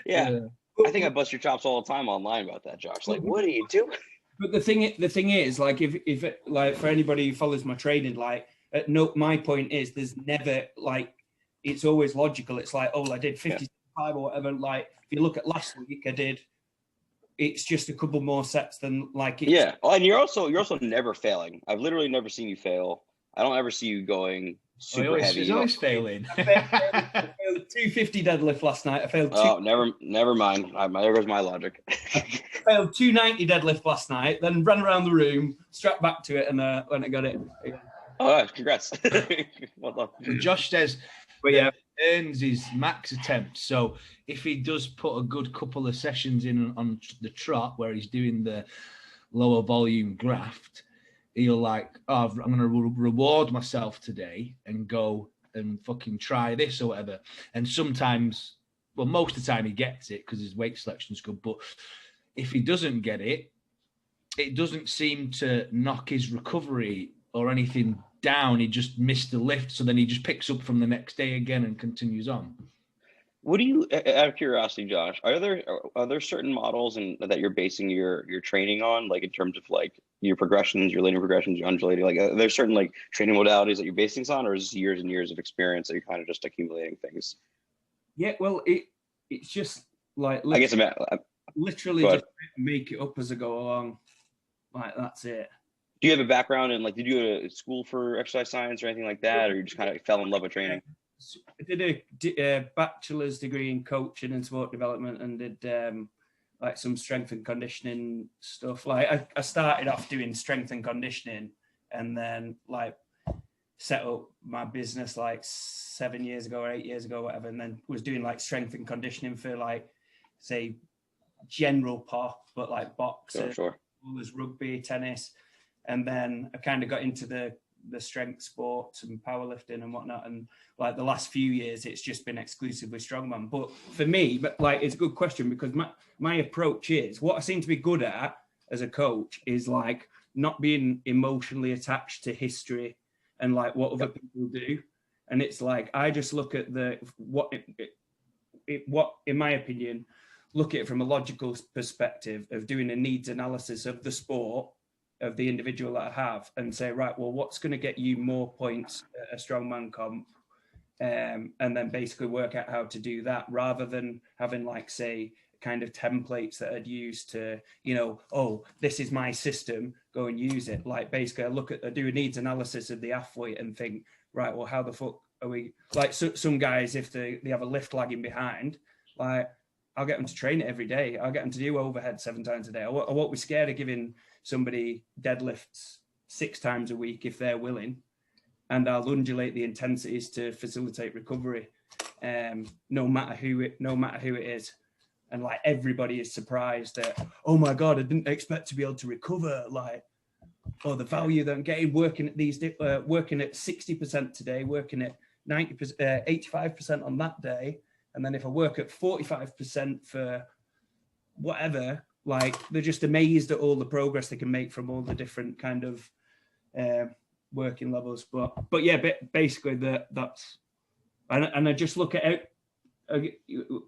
Yeah. I think I bust your chops all the time online about that, Josh. Like, what are you doing? But the thing is, like, if like for anybody who follows my training, like, my point is, there's never like, it's always logical. It's like, oh, I did 55 or whatever. Like, if you look at last week, it's just a couple more sets than like. Oh, and you're also never failing. I've literally never seen you fail. I don't ever see you going super heavy. He's always failing. I failed 250 deadlift last night. I failed. Never mind. There goes my logic. I failed 290 deadlift last night. Then ran around the room, strapped back to it, and when I got it. Oh, congrats! Well done. Josh says, but yeah, earns his max attempt. So if he does put a good couple of sessions in on the trot where he's doing the lower volume graft, he'll like, oh, I'm going to reward myself today and go and fucking try this or whatever. And sometimes, well, most of the time he gets it because his weight selection's good. But if he doesn't get it, it doesn't seem to knock his recovery or anything down. He just missed the lift. So then he just picks up from the next day again and continues on. What do you, out of curiosity, Josh, are there certain models that you're basing your training on, like in terms of like your progressions, your linear progressions, your undulating, like are there certain like training modalities that you're basing this on, or is it years and years of experience that you're kind of just accumulating things? Yeah, well, it's just like, I guess literally just make it up as I go along. Like, that's it. Do you have a background in, like, did you go to school for exercise science or anything like that, or you just kind of fell in love with training? I did a bachelor's degree in coaching and sport development, and did like some strength and conditioning stuff. Like I started off doing strength and conditioning, and then like set up my business like 7 years ago or 8 years ago, whatever, and then was doing like strength and conditioning for like, say, general pop, but like boxing, rugby, tennis. And then I kind of got into the strength sports and powerlifting and whatnot. And like the last few years, it's just been exclusively strongman. But for me, like, it's a good question, because my approach is, what I seem to be good at as a coach is like not being emotionally attached to history and like what other people do. And it's like, I just look at what in my opinion, look at it from a logical perspective of doing a needs analysis of the sport, of the individual that I have, and say, right, well, what's going to get you more points at a strongman comp? And then basically work out how to do that, rather than having like, say, kind of templates that I'd use to, oh, this is my system, go and use it. Like, basically I do a needs analysis of the athlete and think, right, well, how the fuck are we, like, some guys, if they have a lift lagging behind, like, I'll get them to train it every day. I'll get them to do overhead 7 times a day. I won't be scared of giving somebody deadlifts 6 times a week if they're willing, and I'll undulate the intensities to facilitate recovery, no matter who it is. And like, everybody is surprised that, oh my God, I didn't expect to be able to recover. Like, oh, the value that I'm getting working at these, working at 60% today, working at 90%, 85% on that day. And then if I work at 45% for whatever. Like they're just amazed at all the progress they can make from all the different kind of working levels. But yeah, basically that's and I just look at it.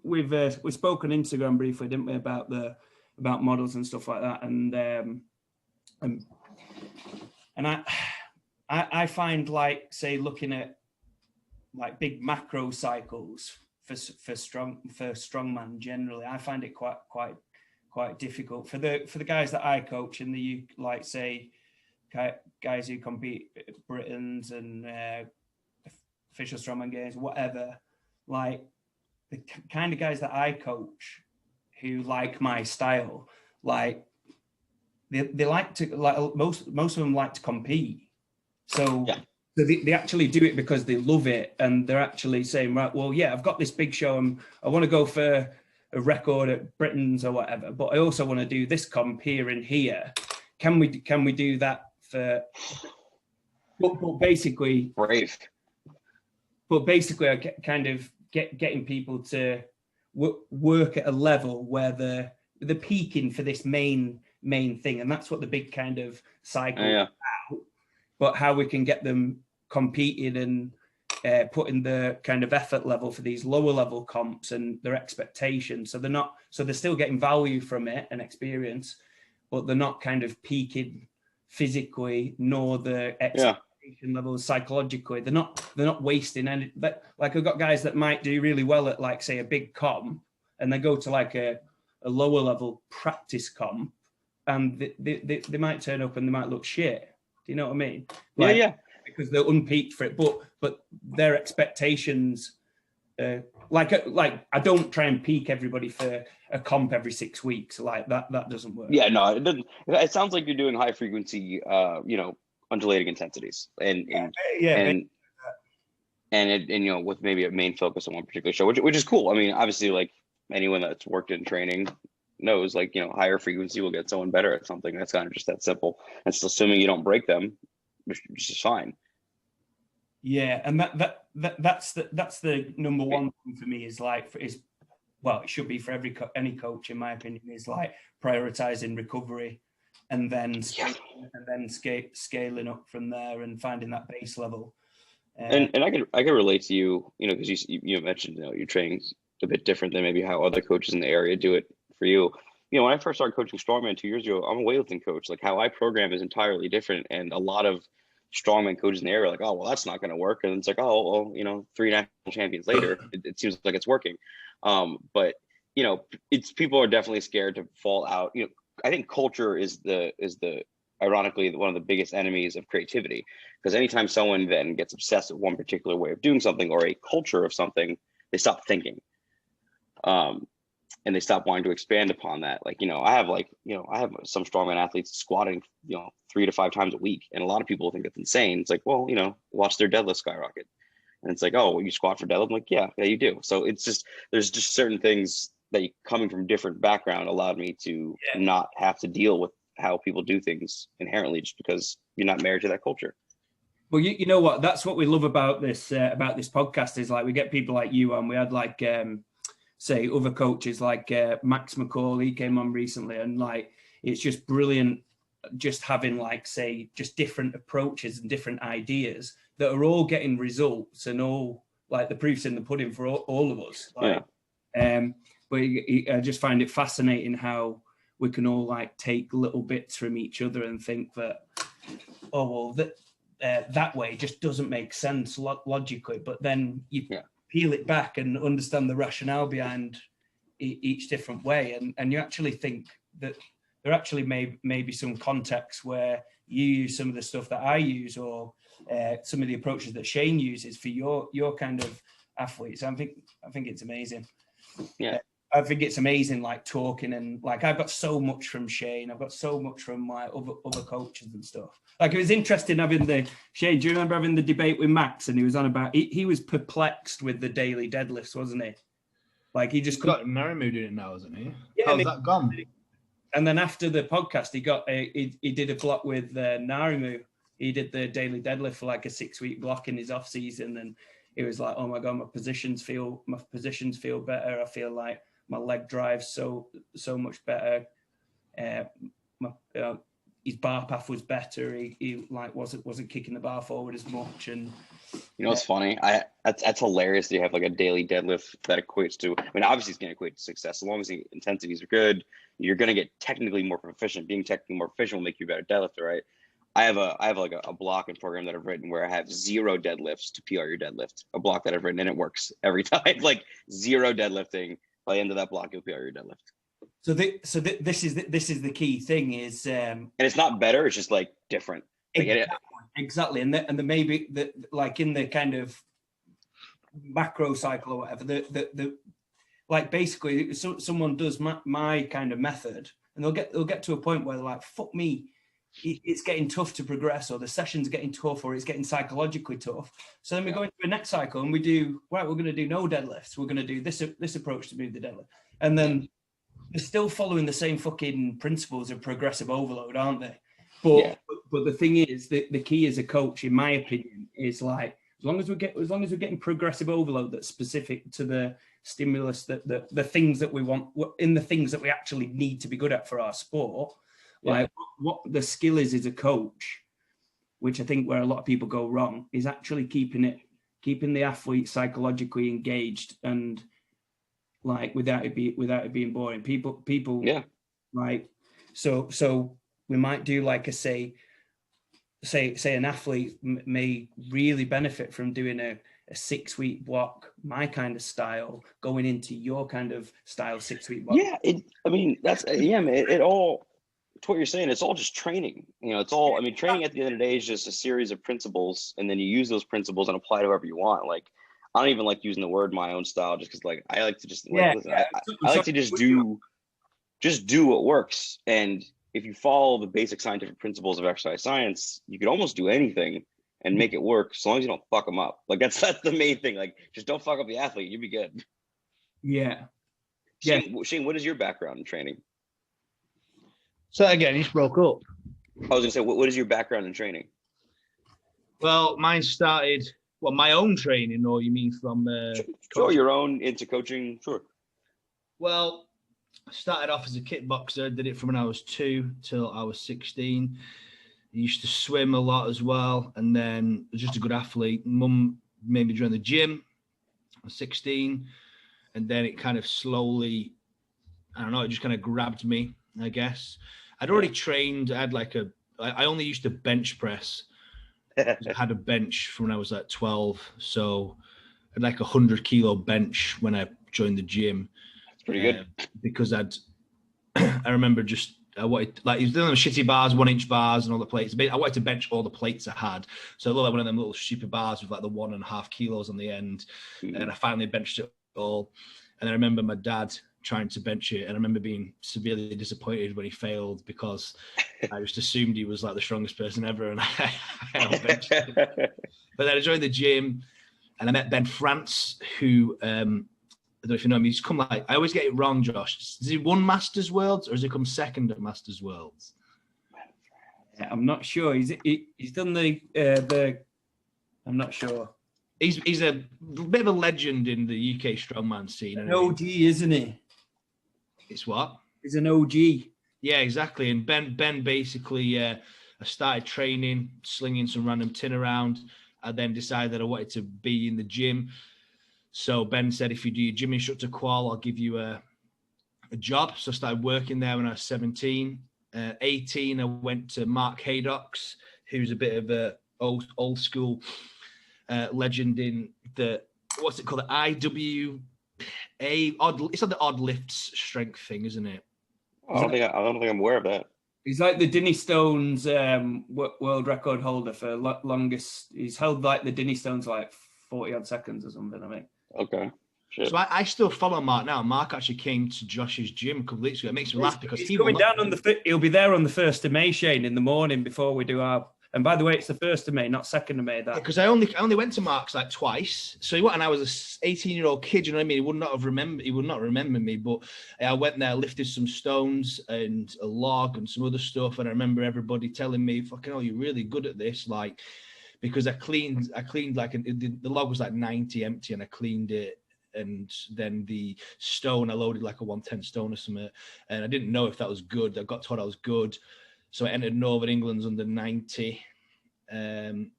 We've spoken on Instagram briefly, didn't we, about models and stuff like that, and I find, like, say, looking at like big macro cycles for strongman generally, I find it quite difficult for the guys that I coach in the, like, say, guys who compete at Britons and official strongman games, whatever. Like the kind of guys that I coach who like my style, like they like to, like most of them like to compete. So yeah. They actually do it because they love it, and they're actually saying, right, well, yeah, I've got this big show and I want to go for a record at Britons or whatever, but I also want to do this comp here and here. Can we do that for? But basically, brave. But basically, I kind of getting people to work at a level where they're peaking for this main thing, and that's what the big kind of cycle is about. But how we can get them competing and putting the kind of effort level for these lower level comps and their expectations, so they're still getting value from it and experience, but they're not kind of peaking physically nor the expectation levels psychologically. They're not wasting any. Like I've got guys that might do really well at, like, say, a big comp, and they go to like a lower level practice comp, and they might turn up and they might look shit. Do you know what I mean? Like, yeah. Because they're unpeaked for it, but their expectations, like I don't try and peak everybody for a comp every 6 weeks. Like that doesn't work. Yeah, no, it doesn't. It sounds like you're doing high frequency, undulating intensities, and with maybe a main focus on one particular show, which is cool. I mean, obviously, like anyone that's worked in training knows, like, higher frequency will get someone better at something. That's kind of just that simple. And still, assuming you don't break them, which is fine. Yeah, and that's the number one thing for me, it should be for any coach, in my opinion, is like prioritizing recovery, and then scaling up from there and finding that base level. And I could relate to you, because you mentioned your training's a bit different than maybe how other coaches in the area do it. For you, when I first started coaching strongman 2 years ago, I'm a weightlifting coach. Like, how I program is entirely different, and a lot of strongman coaches in the area are like, oh, well, that's not going to work. And it's like, oh, well, 3 national champions later, it seems like it's working. But it's, people are definitely scared to fall out. I think culture is ironically one of the biggest enemies of creativity, because anytime someone then gets obsessed with one particular way of doing something or a culture of something, they stop thinking. And they stop wanting to expand upon that. Like, I have some strongman athletes squatting, 3 to 5 times a week. And a lot of people think it's insane. It's like, well, watch their deadlift skyrocket. And it's like, oh, well, you squat for deadlift? I'm like, yeah, you do. So it's just, there's just certain things that, coming from different background, allowed me to not have to deal with how people do things inherently, just because you're not married to that culture. Well, you know what? That's what we love about this podcast, is like we get people like you on. We had like, say, other coaches like Max McCall, he came on recently, and like it's just brilliant just having, like, say, just different approaches and different ideas that are all getting results, and all, like, the proof's in the pudding for all of us. Like, but I just find it fascinating how we can all, like, take little bits from each other and think that, oh, well, that way just doesn't make sense logically, but then you peel it back and understand the rationale behind each different way, and you actually think that there actually may be some context where you use some of the stuff that I use, or some of the approaches that Shane uses for your kind of athletes. I think it's amazing. Yeah. I think it's amazing, like, talking, and like I've got so much from Shane. I've got so much from my other coaches and stuff. Like, it was interesting having Shane, do you remember having the debate with Max? And he was on about, he was perplexed with the daily deadlifts, wasn't he? Like, he just got Narimu doing it now, isn't he? Yeah, how's that gone? And then after the podcast, he did a block with Narimu. He did the daily deadlift for like a 6-week block in his off season, and it was like, oh my god, my positions feel better. I feel like my leg drive so much better. His bar path was better. He like wasn't kicking the bar forward as much. And you know, it's funny. That's hilarious that you have like a daily deadlift that equates to. I mean, obviously, it's going to equate to success as long as the intensities are good. You're going to get technically more proficient. Being technically more proficient will make you a better deadlifter, right? I have like a block and program that I've written where I have 0 deadlifts to PR your deadlift. A block that I've written and it works every time. Like 0 deadlifting. By the end of that block, you'll PR your deadlift. So this is the key thing is, and it's not better. It's just like different. Like exactly. And the maybe the like in the kind of macro cycle or whatever, the like basically someone does my kind of method and they'll get to a point where they're like, fuck me, it's getting tough to progress, or the session's getting tough, or it's getting psychologically tough. So then we go into the next cycle and we do, right, we're going to do no deadlifts. We're going to do this approach to move the deadlift. And then they're still following the same fucking principles of progressive overload, aren't they? But the thing is, the key as a coach, in my opinion, is like, as long as we're getting progressive overload that's specific to the stimulus, that the things that we want, in the things that we actually need to be good at for our sport, like what the skill is as a coach, which I think where a lot of people go wrong, is actually keeping the athlete psychologically engaged and like without it being boring. People like so we might do like a say an athlete may really benefit from doing a 6-week block, my kind of style, going into your kind of style 6-week block. It all, to what you're saying, it's all just training. You know, it's all, I mean, training at the end of the day is just a series of principles, and then you use those principles and apply to whoever you want. Like, I don't even like using the word my own style, just because like I like to just I like to just do what works. And if you follow the basic scientific principles of exercise science, you can almost do anything and make it work, as long as you don't fuck them up. Like that's the main thing. Like, just don't fuck up the athlete, you'll be good. Yeah. Shane, what is your background in training? So again, you broke up. I was gonna say, what is your background in training? Well, mine started. Well, my own training, or you mean from? Sure, your own into coaching. Sure. Well, I started off as a kickboxer. Did it from when I was 2 till I was 16. I used to swim a lot as well, and then was just a good athlete. Mum made me join the gym. I was 16, and then it kind of slowly, I don't know, it just kind of grabbed me, I guess. I'd already trained. I only used to bench press. I had a bench from when I was like 12. So I had like 100 kilo bench when I joined the gym. That's pretty good. Because I remember I wanted, like, he was doing them shitty bars, 1-inch bars and all the plates. I wanted to bench all the plates I had. So I looked like one of them little stupid bars with like the 1.5 kilos on the end. And I finally benched it all. And I remember my dad trying to bench it, and I remember being severely disappointed when he failed, because I just assumed he was like the strongest person ever, and I benched him. But then I joined the gym, and I met Ben France, who I don't know if you know him. He's come like, I always get it wrong, Josh. Has he won Masters Worlds, or has he come second at Masters Worlds? I'm not sure. He's done the I'm not sure. He's a bit of a legend in the UK strongman scene. An OG, isn't he? It's what? He's an OG. Yeah, exactly. And Ben basically, I started training, slinging some random tin around. I then decided that I wanted to be in the gym. So Ben said, if you do your gym instructor qual, I'll give you a job. So I started working there when I was 17. 18, I went to Mark Haydock's, who's a bit of a old school legend in the, what's it called? The IWA, it's like the odd lifts strength thing, isn't it? I don't think I'm aware of that. He's like the Dinny Stones world record holder for longest. He's held like the Dinny Stones like 40 odd seconds or something, I think. Okay. Shit. So I still follow Mark now. Mark actually came to Josh's gym a couple of weeks ago. It makes me laugh because he's coming down on he'll be there on the 1st of May, Shane, in the morning before we do our. And by the way, it's the 1st of May, not 2nd of May. Because I only went to Mark's like twice. So and I was a 18-year-old kid. You know what I mean? He would not remember me. But I went there, lifted some stones and a log and some other stuff. And I remember everybody telling me, "Fucking, you're really good at this." Like, because I cleaned like the log was like 90 empty, and I cleaned it and then the stone, I loaded like a 110 stone or something, and I didn't know if that was good. I got told I was good, so I entered Northern England's under 90, and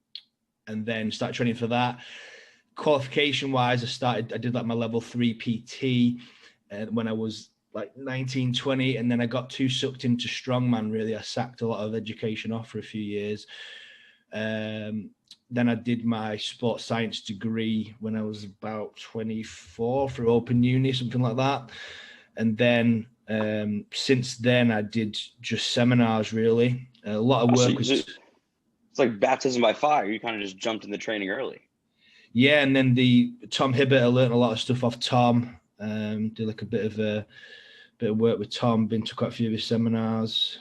then started training for that. Qualification wise, I did like my level 3 PT when I was like 19, 20, and then I got too sucked into strongman. Really, I sacked a lot of education off for a few years. Then I did my sports science degree when I was about 24 through Open Uni, something like that. And then since then, I did just seminars, really. A lot of work. It's like baptism by fire. You kind of just jumped in the training early. Yeah, and then the Tom Hibbert, I learned a lot of stuff off Tom. Did like a bit of work with Tom, been to quite a few of his seminars.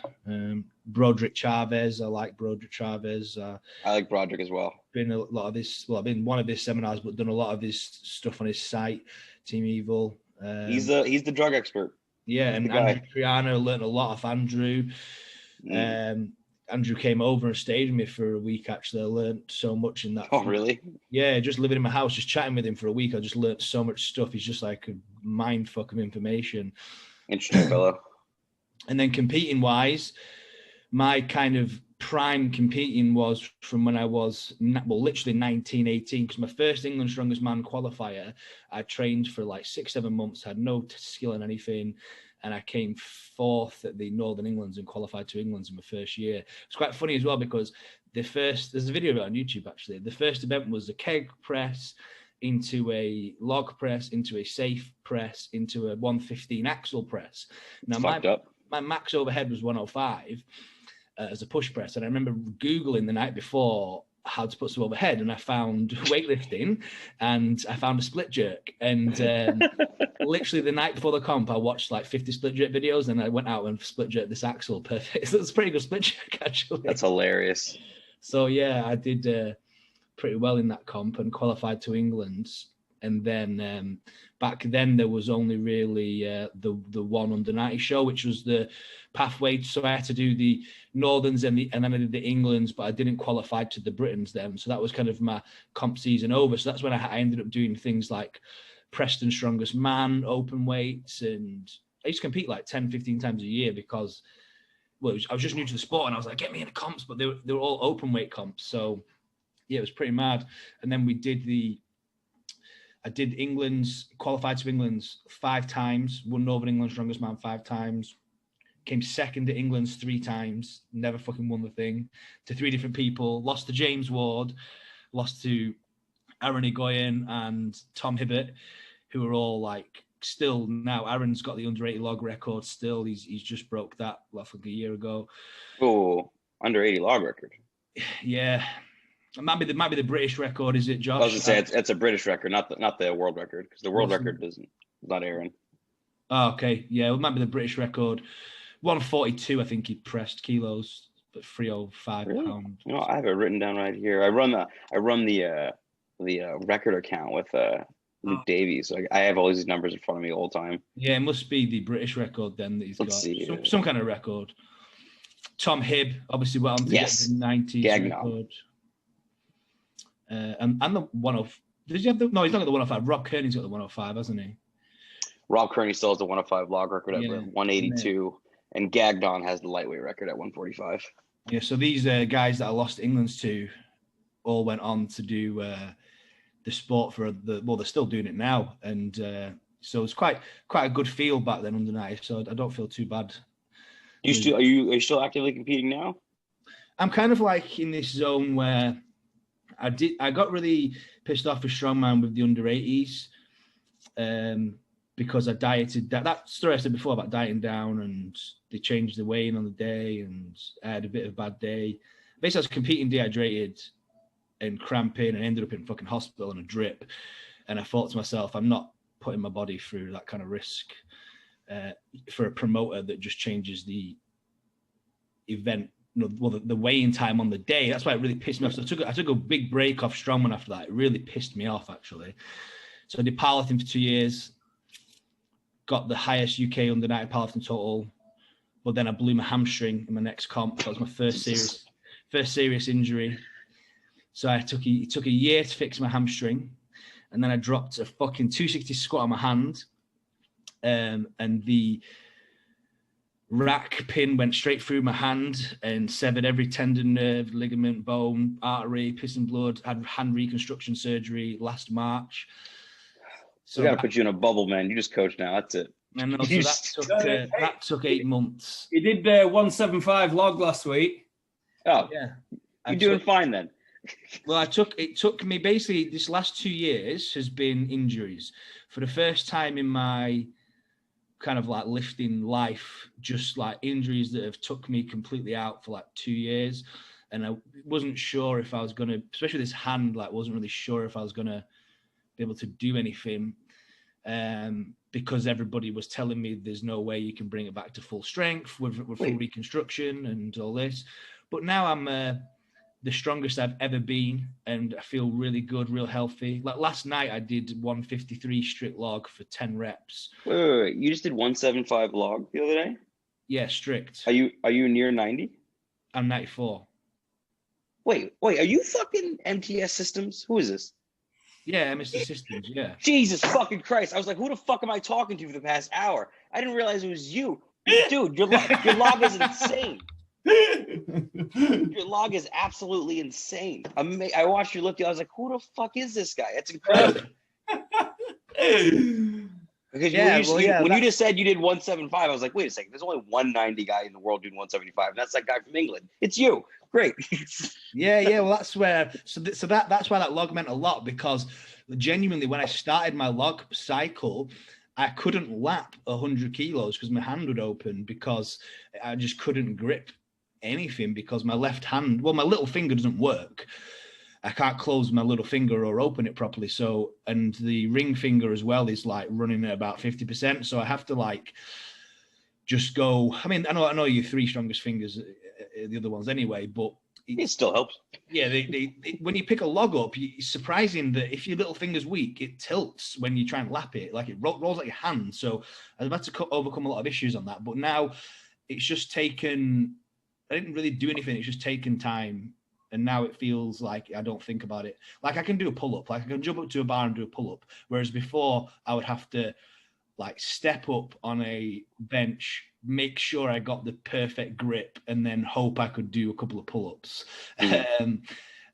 Broderick Chavez, I like Broderick Chavez. I like Broderick as well. Been a lot of this. Well, I've been one of his seminars, but done a lot of his stuff on his site, Team Evil. He's the drug expert. Yeah, He's and Andrew Triano, learned a lot off Andrew. Andrew came over and stayed with me for a week. Actually, I learned so much in that. Oh, really? Yeah, just living in my house, just chatting with him for a week. I just learned so much stuff. He's just like a mind fuck of information. Interesting fellow. And then competing wise, my kind of prime competing was from when I was, literally 19, 18, because my first England Strongest Man qualifier, I trained for like 6-7 months, had no skill in anything, and I came 4th at the Northern Englands and qualified to England's in my first year. It's quite funny as well, because there's a video of it on YouTube, actually. The first event was a keg press into a log press, into a safe press, into a 115 axle press. Now, my max overhead was 105 as a push press. And I remember Googling the night before how to put some overhead, and I found weightlifting and I found a split jerk. And literally the night before the comp, I watched like 50 split jerk videos, and I went out and split jerked this axle perfect. So it's a pretty good split jerk, actually. That's hilarious. So yeah, I did pretty well in that comp and qualified to England. And then back then there was only really the one under 90 show, which was the pathway. So I had to do the Northerns and then I did the Englands, but I didn't qualify to the Britons then. So that was kind of my comp season over. So that's when I ended up doing things like Preston Strongest Man, open weights, and I used to compete like 10, 15 times a year because, well, I was just new to the sport, and I was like, get me into comps, but they were all open weight comps. So yeah, it was pretty mad. And then I did England's, qualified to England's 5 times, won Northern England Strongest Man 5 times, came second at England's 3 times, never fucking won the thing, to 3 different people, lost to James Ward, lost to Aaron Egoyan and Tom Hibbert, who are all like still now. Aaron's got the under 80 log record still. He's just broke that like a year ago. Oh, under 80 log record. Yeah. It might be the British record, is it, Josh? I was going to say it's a British record, not the world record, because the world record is not Aaron. Oh, okay. Yeah, it might be the British record. 142, I think he pressed kilos, but 305 pounds. You know, I have it written down right here. I run the record account with Luke Davies. So I have all these numbers in front of me all the time. Yeah, it must be the British record then that he's got. See. Some kind of record. Tom Hibb obviously went on to get the 90s record. And the 105. Did you have the? No, he's not got the 105. Rob Kearney's got the 105, hasn't he? Rob Kearney still has the 105 log record at 182, and Gagnon has the lightweight record at 145. Yeah, so these guys that I lost England's to all went on to do the sport for they're still doing it now, and so it's quite a good feel back then under 90. So I don't feel too bad. Are you still actively competing now? I'm kind of like in this zone where I got really pissed off with Strongman with the under 80s because I dieted. That story I said before about dieting down, and they changed the weigh-in on the day, and I had a bit of a bad day. Basically, I was competing dehydrated and cramping, and ended up in fucking hospital on a drip. And I thought to myself, I'm not putting my body through that kind of risk for a promoter that just changes the event. The weigh-in time on the day. That's why it really pissed me off. So I took a big break off Strongman after that. It really pissed me off, actually. So I did powerlifting for 2 years, got the highest UK under 90 powerlifting total, but then I blew my hamstring in my next comp. That was my first serious injury. So it took a year to fix my hamstring, and then I dropped a fucking 260 squat on my hand, and the rack pin went straight through my hand and severed every tendon, nerve, ligament, bone, artery, piss and blood. Had hand reconstruction surgery last March. So we got to put you in a bubble, man. You just coach now. That's it. I know. So that took 8 months. You did 175 log last week. Oh, yeah. You're doing fine then. Well, it took me basically this last 2 years has been injuries. For the first time in my kind of like lifting life, just like injuries that have took me completely out for like 2 years. And I wasn't sure if I was going to, especially this hand, like wasn't really sure if I was going to be able to do anything. Because everybody was telling me there's no way you can bring it back to full strength with full reconstruction and all this. But now I'm the strongest I've ever been, and I feel really good, real healthy. Like last night, I did 153 strict log for 10 reps. Wait. You just did 175 log the other day? Yeah, strict. Are you near 90? I'm 94. Wait, are you fucking MTS Systems? Who is this? Yeah, Mr. Systems, yeah. Jesus fucking Christ. I was like, who the fuck am I talking to for the past hour? I didn't realize it was you. Dude, your log is insane. Your log is absolutely insane. I watched you lift. I was like, who the fuck is this guy? That's incredible. Because when you just said you did 175, I was like, wait a second. There's only 190 guy in the world doing 175. And that's that guy from England. It's you. Great. Yeah. Well, that's where. That's why that log meant a lot, because genuinely, when I started my log cycle, I couldn't lap 100 kilos because my hand would open, because I just couldn't grip anything, because my left hand, well, my little finger doesn't work. I can't close my little finger or open it properly. So, and the ring finger as well is like running at about 50%. So I have to like just go. I mean, I know your 3 strongest fingers, the other ones anyway, but it still helps. Yeah, they when you pick a log up, it's surprising that if your little finger's weak, it tilts when you try and lap it. Like it rolls like your hand. So I've had to overcome a lot of issues on that. But now it's just taken. I didn't really do anything. It's just taken time. And now it feels like I don't think about it. Like I can do a pull-up. Like I can jump up to a bar and do a pull-up. Whereas before I would have to like step up on a bench, make sure I got the perfect grip, and then hope I could do a couple of pull-ups.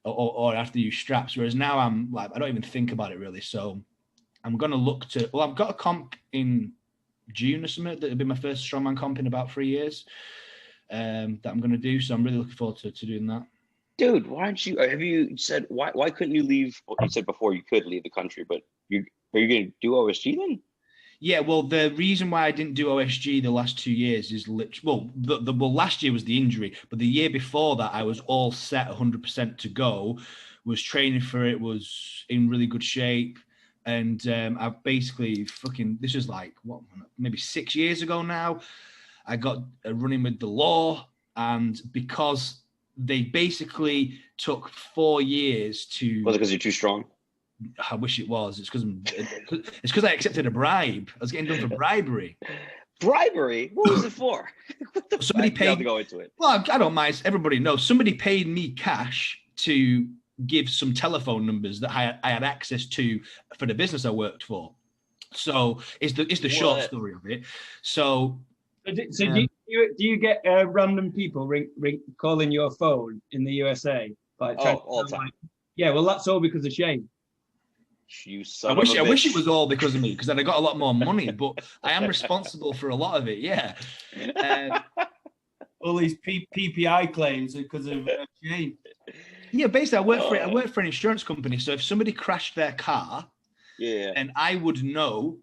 Or I have to use straps. Whereas now I'm like, I don't even think about it really. So I'm going to look to, well, I've got a comp in June or something. That'll be my first strongman comp in about 3 years that I'm going to do. So I'm really looking forward to doing that. Dude, why couldn't you leave? Well, you said before you could leave the country, but are you going to do OSG then? Yeah, well, the reason why I didn't do OSG the last 2 years is last year was the injury, but the year before that I was all set 100% to go, was training for it, was in really good shape, and I've basically this is like maybe 6 years ago now. I got running with the law, and because they basically took 4 years to. Was it because you're too strong? I wish it was. It's because I accepted a bribe. I was getting done for bribery. Bribery? What was it for? Somebody paid. To go into it. Well, I don't mind. Everybody knows. Somebody paid me cash to give some telephone numbers that I had access to for the business I worked for. So it's the short story of it. So do you get random people calling your phone in the USA? Like all the time. Yeah, well, that's all because of Shane. You son I wish it was all because of me, because then I got a lot more money. But I am responsible for a lot of it. Yeah. All these PPI claims are because of Shane. Yeah, basically, I work for an insurance company. So if somebody crashed their car, and I would know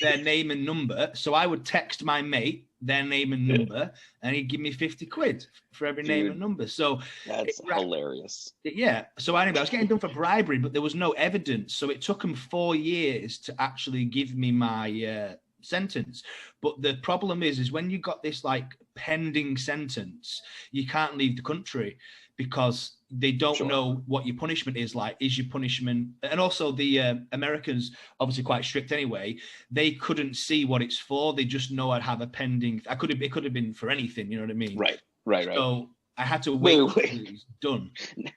their name and number, so I would text my mate their name and number, and he'd give me 50 quid for every name and number. So that's hilarious. Yeah. So anyway, I was getting done for bribery, but there was no evidence. So it took them 4 years to actually give me my sentence. But the problem is when you got this like pending sentence, you can't leave the country because they don't know what your punishment is. Like, is your punishment, and also the Americans obviously quite strict anyway. They couldn't see what it's for. They just know I'd have a pending. It could have been for anything. You know what I mean? Right. So I had to wait. Wait. It was done.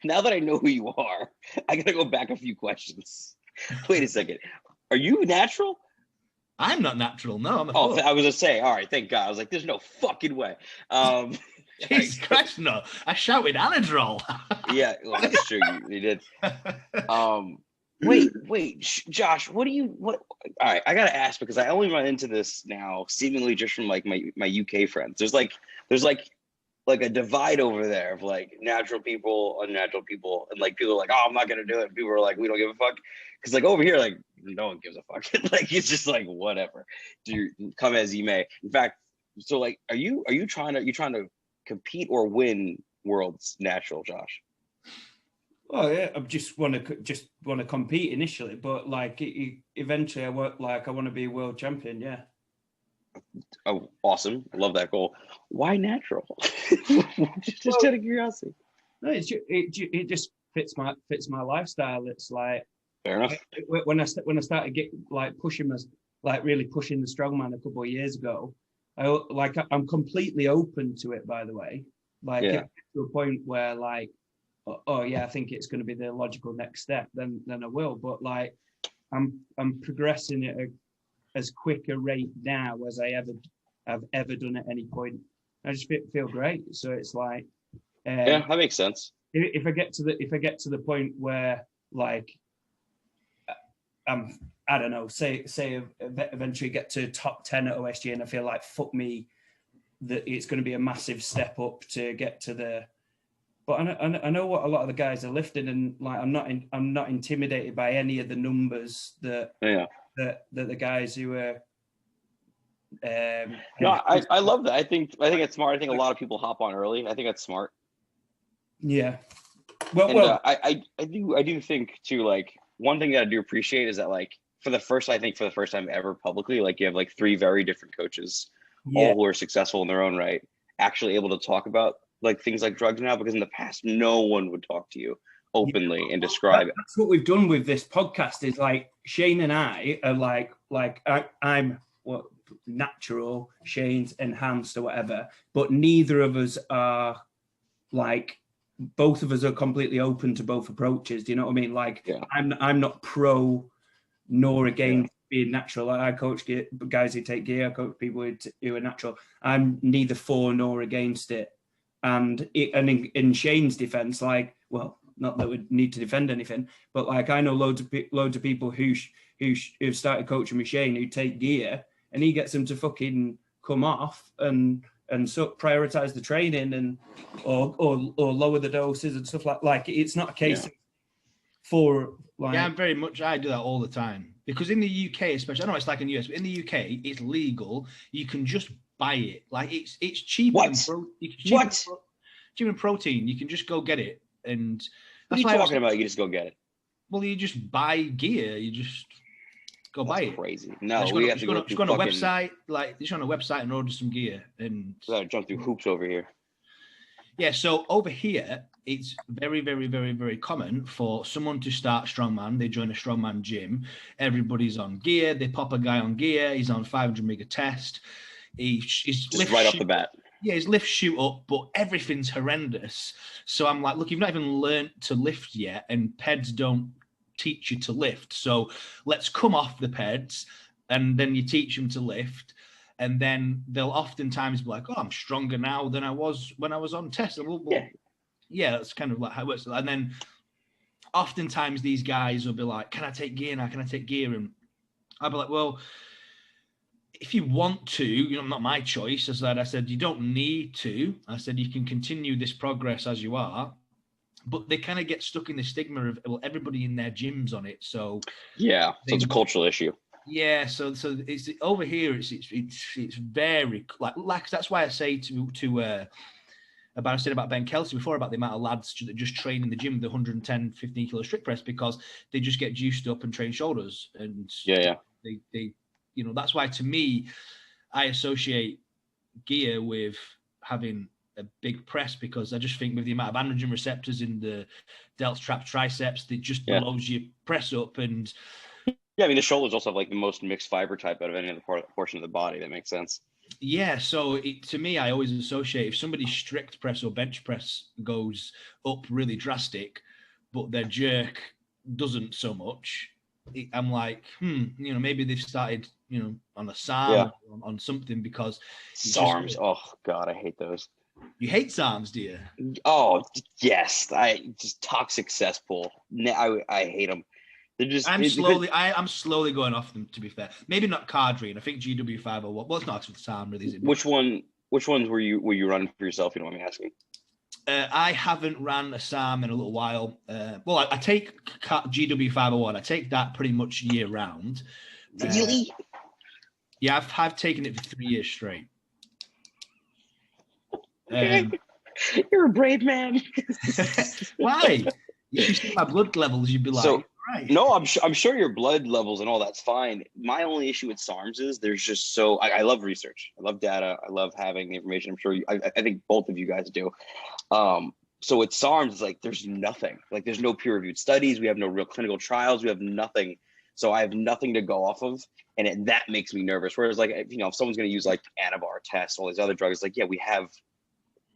Now that I know who you are, I gotta go back a few questions. Wait a second. Are you natural? I'm not natural. No, I'm a Oh, I was gonna say, all right, thank God. I was like, there's no fucking way. Jesus Christ, no. I shouted Anadrol. Yeah, well, I'm sure you did. Wait, Josh, what? All right, I gotta ask because I only run into this now, seemingly just from like my UK friends. There's like a divide over there of like natural people, unnatural people, and like people are like, oh, I'm not gonna do it. People are like, we don't give a fuck, because like over here, like no one gives a fuck. Like it's just like whatever. Do come as you may. In fact, so like, are you trying to compete or win worlds natural, Josh? Well, yeah, I just want to compete initially, but like eventually, I want to be a world champion. Yeah. Oh, awesome! I love that goal. Why natural? just out of curiosity. No, it just fits my lifestyle. It's like fair enough. When I started really pushing the strongman a couple of years ago, I'm completely open to it. By the way, to a point where like, oh yeah, I think it's going to be the logical next step. Then I will. But like, I'm progressing at as quick a rate now as I've ever done at any point. I just feel great. So it's like, yeah, that makes sense. If I get to the point where like, I don't know, say eventually get to top 10 at OSG, and I feel like fuck me, that it's going to be a massive step up to get to the. But I know what a lot of the guys are lifting, and like I'm not intimidated by any of the numbers that the guys who are. No, I love that. I think it's smart. I think a lot of people hop on early. I think that's smart. Yeah. I do think too. Like one thing that I do appreciate is that like for the first time ever publicly, like you have like 3 very different coaches, all who are successful in their own right, actually able to talk about like things like drugs now, because in the past no one would talk to you openly and describe it. That's what we've done with this podcast is like Shane and I are like I'm natural, Shane's enhanced or whatever, but neither of us are like, both of us are completely open to both approaches. Do you know what I mean? Like I'm not pro nor against being natural. Like I coach guys who take gear, I coach people who are natural. I'm neither for nor against it. And in Shane's defense, like, well, not that we need to defend anything, but like I know loads of people who've started coaching with Shane who take gear, and he gets them to fucking come off and so prioritize the training and or lower the doses and stuff like it's not a case for like. Yeah, I do that all the time, because in the UK especially, I know it's like in the US, but in the UK it's legal. You can just buy it. Like it's cheaper than protein. You can just go get it. And that's what are you talking about? You just go get it. Well, you just buy gear. You just go buy it. Crazy. No, we have to go on a website. Like just on a website and order some gear. And we gotta jump through hoops over here. Yeah. So over here, it's very, very, very, very common for someone to start strongman. They join a strongman gym. Everybody's on gear. They pop a guy on gear. He's on 500 mega test. He's just right off the bat. Yeah, his lifts shoot up, but everything's horrendous. So I'm like, look, you've not even learned to lift yet, and PEDs don't teach you to lift. So let's come off the PEDs, and then you teach them to lift. And then they'll oftentimes be like, oh, I'm stronger now than I was when I was on test. And yeah, that's kind of like how it works. And then oftentimes these guys will be like, can I take gear now? Can I take gear? And I'll be like, well, if you want to, not my choice. I said, you don't need to. I said, you can continue this progress as you are. But they kind of get stuck in the stigma of, well, everybody in their gym's on it. So yeah, so it's a cultural issue. Yeah, so it's over here. It's very like that's why I say I said about Ben Kelsey before about the amount of lads that just train in the gym with the 110, 15 kilo strict press, because they just get juiced up and train shoulders. And they that's why to me, I associate gear with having a big press, because I just think with the amount of androgen receptors in the delts, traps, triceps, that just blows your press up. And yeah, I mean, the shoulders also have like the most mixed fiber type out of any other portion of the body. That makes sense. Yeah, so to me, I always associate if somebody's strict press or bench press goes up really drastic, but their jerk doesn't so much, I'm like, maybe they've started, on a SARM, on something, because SARMs. Oh God, I hate those. You hate SARMs, do you? Oh yes, I just toxic cesspool. I hate them. They're just. I'm slowly going off them. To be fair, maybe not Cardrine. I think GW501. Well, it's not actually SARM, really. Is it? Which ones were you running for yourself? You know what I'm asking. I haven't ran a SARM in a little while. Well, I take GW501. I take that pretty much year round. Really? Yeah, I've taken it for 3 years straight. You're a brave man. Why? If you see my blood levels, you'd be like, so, right. No, I'm sure your blood levels and all that's fine. My only issue with SARMs is there's just I love research. I love data. I love having the information. I'm sure I think both of you guys do. So with SARMs, it's like there's nothing. Like there's no peer-reviewed studies. We have no real clinical trials. We have nothing. So I have nothing to go off of, and that makes me nervous. Whereas like if someone's going to use like Anavar tests, all these other drugs, like we have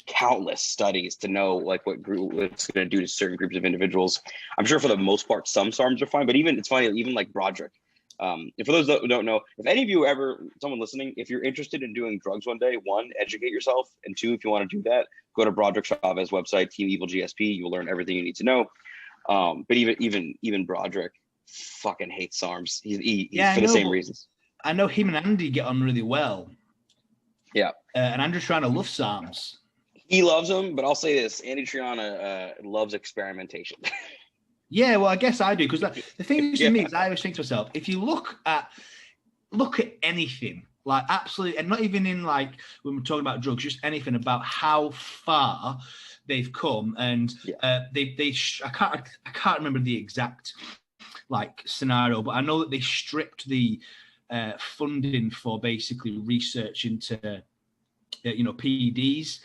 countless studies to know like what it's going to do to certain groups of individuals. I'm sure for the most part some SARMs are fine, but it's funny, even like Broderick. If for those that don't know, if any of you someone listening, if you're interested in doing drugs one day, one, educate yourself, and two, if you want to do that, go to Broderick Chavez website, Team Evil GSP. You will learn everything you need to know. But even Broderick fucking hates SARMs. He's for the same reasons. I know him and Andy get on really well. Yeah, and Andrew's trying to love SARMs. He loves them, but I'll say this: Andy Triana loves experimentation. Yeah, well, I guess I do, because the thing to me is, I always think to myself, if you look at anything, like absolutely, and not even in like when we're talking about drugs, just anything about how far they've come, and I can't remember the exact like scenario, but I know that they stripped the funding for basically research into PEDs.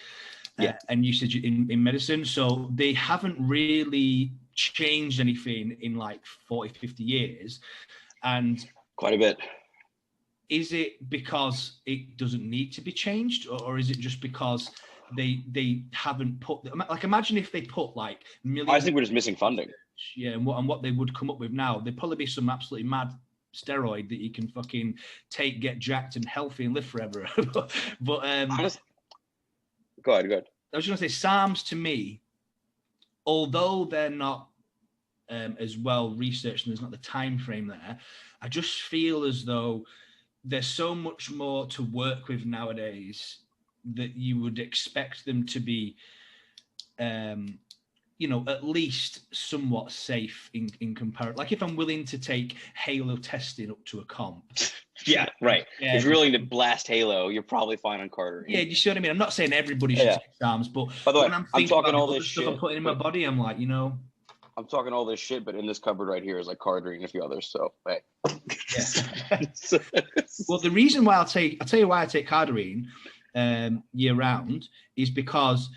And usage in medicine. So they haven't really changed anything in like 40, 50 years. And quite a bit. Is it because it doesn't need to be changed, or is it just because they haven't put, like, imagine if they put like millions. I think we're just missing funding. Yeah, and what they would come up with now, there'd probably be some absolutely mad steroid that you can fucking take, get jacked and healthy and live forever. but honestly, Go ahead. I was going to say, SARMs to me, although they're not as well researched and there's not the time frame there, I just feel as though there's so much more to work with nowadays that you would expect them to be, at least somewhat safe in comparison. Like if I'm willing to take Halo testing up to a comp. Yeah, right. Yeah. If you're willing to blast Halo, you're probably fine on Carter. Yeah, you see what I mean? I'm not saying everybody should take SARMs, but by the way, when I'm talking all this stuff shit I'm putting in my body, I'm like, I'm talking all this shit, but in this cupboard right here is like Carter and a few others. So hey. Yeah. Well, the reason why I'll tell you why I take Cardarine year round is because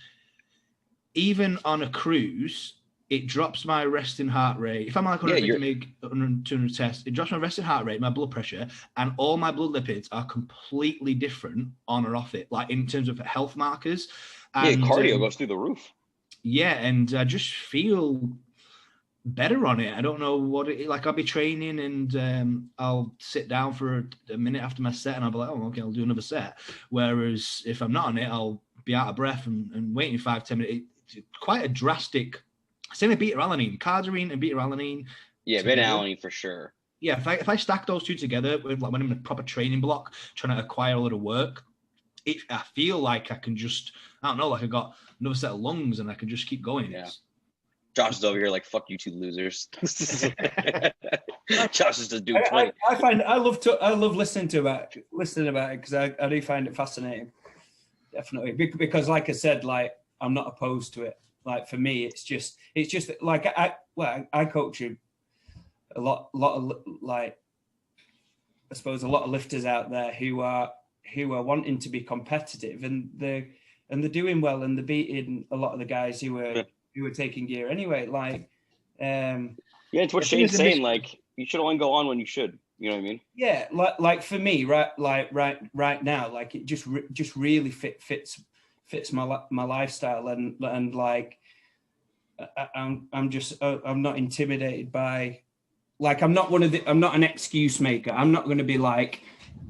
even on a cruise, it drops my resting heart rate. If I'm like 200 tests, it drops my resting heart rate, my blood pressure, and all my blood lipids are completely different on or off it, like in terms of health markers. And, cardio goes through the roof. Yeah, and I just feel better on it. I don't know what it like. I'll be training and I'll sit down for a minute after my set and I'll be like, oh, okay, I'll do another set. Whereas if I'm not on it, I'll be out of breath and waiting 5-10 minutes. It's quite a drastic. Same with beta-alanine, Cardarine and beta-alanine. Yeah, beta-alanine for sure. Yeah, if I stack those two together with like when I'm in a proper training block, trying to acquire a lot of work, I feel like I can just, I don't know, like I got another set of lungs and I can just keep going. Yeah. Josh is over here like, fuck you two losers. Josh is just doing 20. I love listening about it because I do find it fascinating. Definitely. Because like I said, like I'm not opposed to it. Like for me, it's just like I coach a lot of like, I suppose a lot of lifters out there who are wanting to be competitive and they're doing well and they're beating a lot of the guys who were taking gear anyway. Like, it's what Shane's saying. Like, you should only go on when you should. You know what I mean? Yeah, like for me, right now, like it just really fits my lifestyle and like I'm not intimidated by I'm not an excuse maker. I'm not going to be like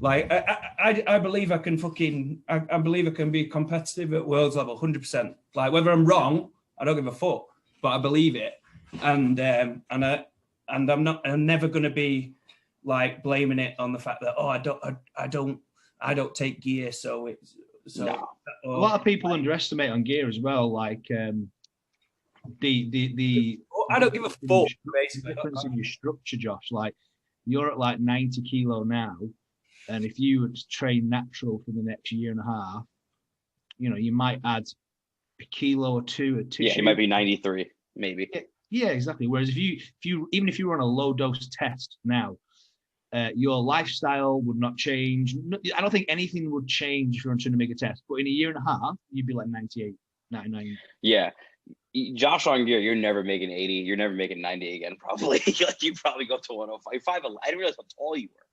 I believe I can I believe I can be competitive at world's level 100%. Like whether I'm wrong, I don't give a fuck, but I believe it. And I'm never going to be like blaming it on the fact that I don't take gear, so it's so No. A lot of people underestimate on gear as well, like the I don't give a fuck, basically. Difference in your structure, Josh. Like you're at like 90 kilo now, and if you were to train natural for the next year and a half, you know, you might add a kilo or two of tissue. Yeah, it might be 93, maybe. Yeah, exactly. Whereas if you even if you were on a low dose test now, your lifestyle would not change. I don't think anything would change if you're trying to make a test. But in a year and a half, you'd be like 98, 99. Yeah. Josh on gear, you're never making 80. You're never making 90 again, probably. Like you probably go to 105. 5'11". I didn't realize how tall you were.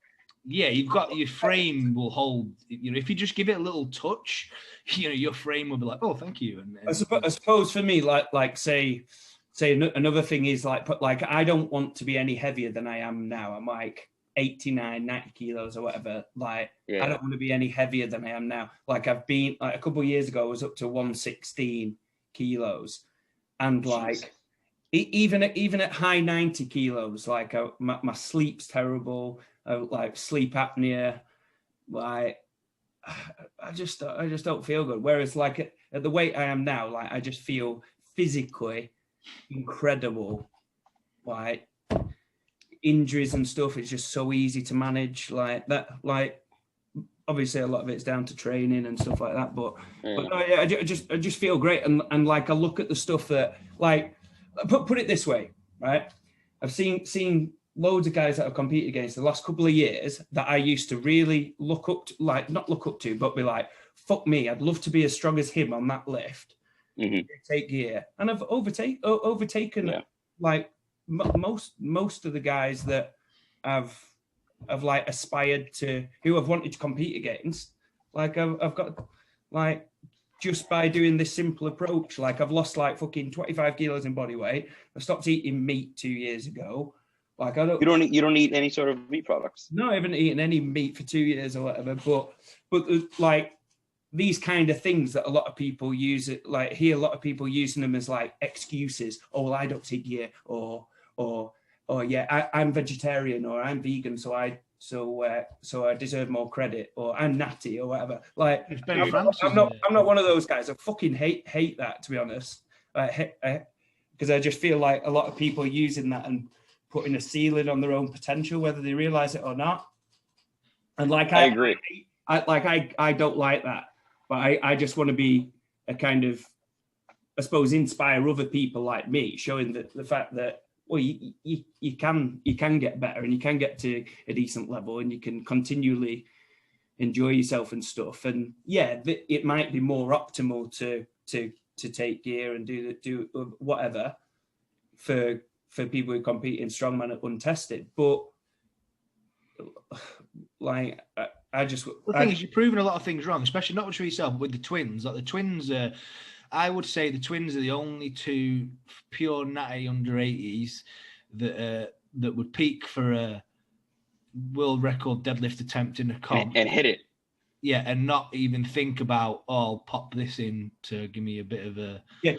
Yeah, you've got your frame will hold. You know, if you just give it a little touch, you know, your frame will be like, oh, thank you. And I suppose for me, like say another thing is like I don't want to be any heavier than I am now. I'm like 89, 90 kilos or whatever. Like I don't want to be any heavier than I am now. Like I've been like a couple of years ago, I was up to 116 kilos. And like, even at high 90 kilos, like my sleep's terrible. Like sleep apnea. Like I just don't feel good. Whereas like at the weight I am now, like I just feel physically incredible. Like injuries and stuff, it's just so easy to manage. Like that. Like obviously a lot of it's down to training and stuff like that, but I just feel great. And like I look at the stuff that like put it this way, right? I've seen loads of guys that I've competed against the last couple of years that I used to really look up to, like not look up to, but be like, fuck me, I'd love to be as strong as him on that lift. Take gear, and I've overtaken like most of the guys that I've like aspired to, who I've wanted to compete against. Like I've got like just by doing this simple approach, like I've lost like fucking 25 kilos in body weight. I stopped eating meat 2 years ago. Like you don't eat any sort of meat products. No, I haven't eaten any meat for 2 years or whatever. But like these kind of things that a lot of people use it, like hear a lot of people using them as like excuses. Oh, well, I don't take gear, or yeah, I'm vegetarian or I'm vegan, so I deserve more credit, or I'm natty or whatever. Like I'm not one of those guys. I fucking hate that, to be honest. Because I just feel like a lot of people using that and putting a ceiling on their own potential, whether they realize it or not. And like I agree. I don't like that, but I just want to be a kind of, I suppose, inspire other people like me, showing the fact that, well, you can get better and you can get to a decent level and you can continually enjoy yourself and stuff. And yeah, it might be more optimal to take gear and do whatever for people who compete in strongman at untested. But like I just the thing is, you're proving a lot of things wrong, especially not for yourself, but with the twins. Like the twins I would say the twins are the only two pure natty under 80s that would peak for a world record deadlift attempt in a comp and hit it. Yeah, and not even think about, oh, I'll pop this in to give me a bit of a... Yeah,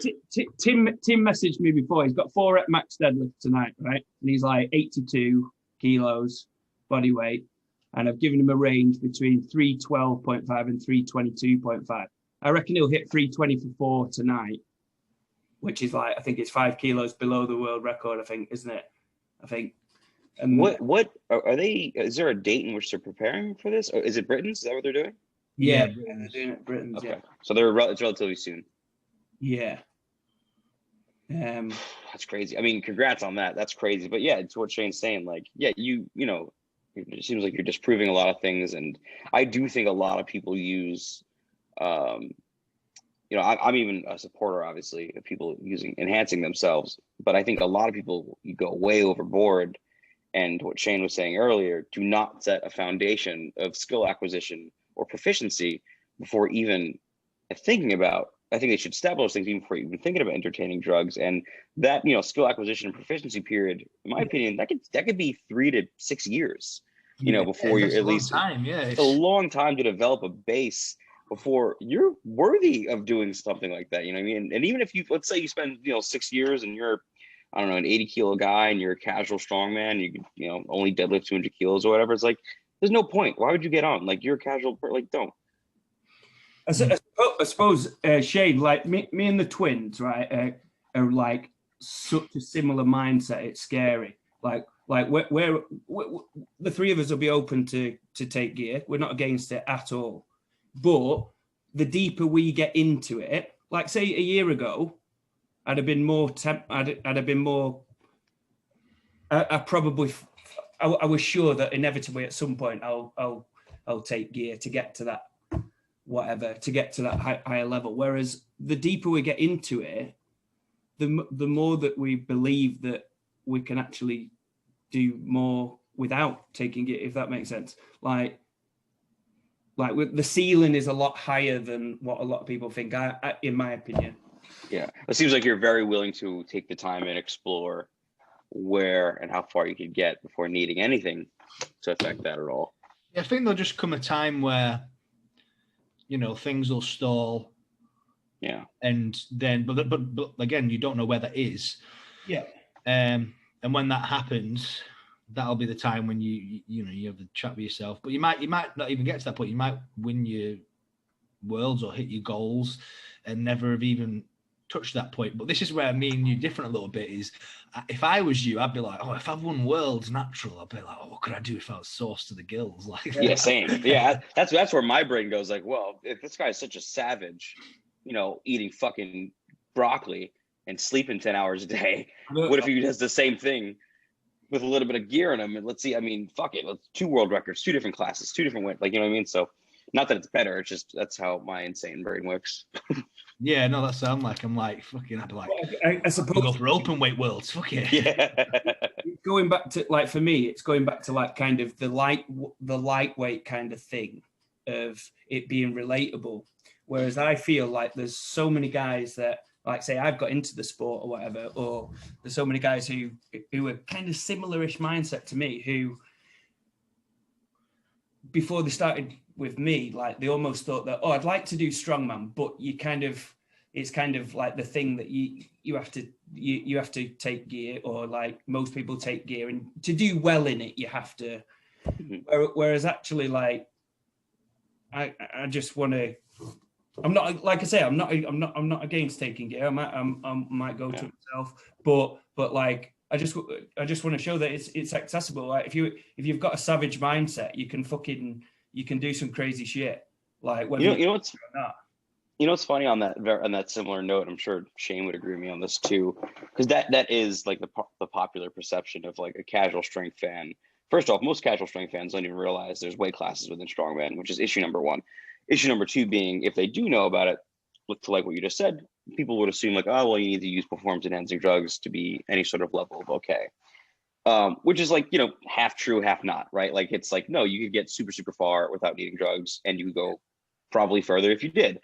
Tim messaged me before. He's got 4 rep max deadlift tonight, right? And he's like 82 kilos body weight. And I've given him a range between 312.5 and 322.5. I reckon he'll hit 320 for 4 tonight, which is like, I think it's 5 kilos below the world record, I think, isn't it? I think. And what are they? Is there a date in which they're preparing for this? Or is it Britain's? Is that what they're doing? Yeah, they're doing it Britain's. Okay, yeah. So it's relatively soon. Yeah. That's crazy. I mean, congrats on that. That's crazy. But yeah, it's what Shane's saying. Like, yeah, you know, it seems like you're disproving a lot of things, and I do think a lot of people use. You know, I'm even a supporter, obviously, of people enhancing themselves. But I think a lot of people go way overboard. And what Shane was saying earlier, do not set a foundation of skill acquisition or proficiency before even thinking about I think they should establish things even before even thinking about entertaining drugs. And that, you know, skill acquisition and proficiency period, in my opinion, that could be 3 to 6 years, you know, before you're at least time. Yeah, it's a long time to develop a base before you're worthy of doing something like that. You know what I mean? And even if you, let's say you spend, you know, 6 years and you're, I don't know, an 80-kilo guy and you're a casual strongman, you know, only deadlift 200 kilos or whatever. It's like, there's no point. Why would you get on? Like, you're a casual, like, don't. I suppose Shane, like me and the twins, right, are like such a similar mindset. It's scary. Like we're the three of us will be open to take gear. We're not against it at all. But the deeper we get into it, like say a year ago, I'd have been more. I was sure that inevitably at some point I'll take gear to get to that. Whatever, to get to that higher level. Whereas the deeper we get into it, the more that we believe that we can actually do more without taking it, if that makes sense. Like the ceiling is a lot higher than what a lot of people think, in my opinion. Yeah, it seems like you're very willing to take the time and explore where and how far you could get before needing anything to affect that at all. Yeah, I think there'll just come a time where, you know, things will stall. Yeah. And then, but again, you don't know where that is. Yeah. And when that happens, that'll be the time when you have the chat with yourself. But you might not even get to that point. You might win your worlds or hit your goals and never have even touched that point. But this is where me and you different a little bit. Is if I was you, I'd be like, oh, if I've won worlds natural, I'd be like, oh, what could I do if I was sauced to the gills? Like, yeah, same. Yeah, that's where my brain goes. Like, well, if this guy's such a savage, you know, eating fucking broccoli and sleeping 10 hours a day, what if he does the same thing with a little bit of gear in him? And let's see, I mean, fuck it, let's 2 world records, 2 different classes, 2 different wins. Like, you know what I mean? So, not that it's better, it's just that's how my insane brain works. Yeah, no, that sound like I'm like fucking. I'd be like, I suppose go for open weight worlds. Fuck it. Yeah. Going back to, like, for me, it's going back to like kind of the lightweight kind of thing of it being relatable. Whereas I feel like there's so many guys that, like, say I've got into the sport or whatever, or there's so many guys who are kind of similar-ish mindset to me, who before they started with me, like they almost thought that, oh, I'd like to do strongman, but it's kind of like the thing that you have to take gear, or like most people take gear, and to do well in it you have to. Whereas actually, like I just want to. I'm not, like I say, I'm not against taking gear. I might go to it myself, but like I just want to show that it's accessible. Like if you've got a savage mindset, you can do some crazy shit. Like when you know what's funny on that similar note. I'm sure Shane would agree with me on this too, because that is like the popular perception of like a casual strength fan. First off, most casual strength fans don't even realize there's weight classes within strongman, which is issue number 1. Issue number 2 being, if they do know about it, look to like what you just said, people would assume like, oh, well, you need to use performance enhancing drugs to be any sort of level of okay. Which is like, you know, half true, half not, right? Like, it's like, no, you could get super, super far without needing drugs, and you could go probably further if you did,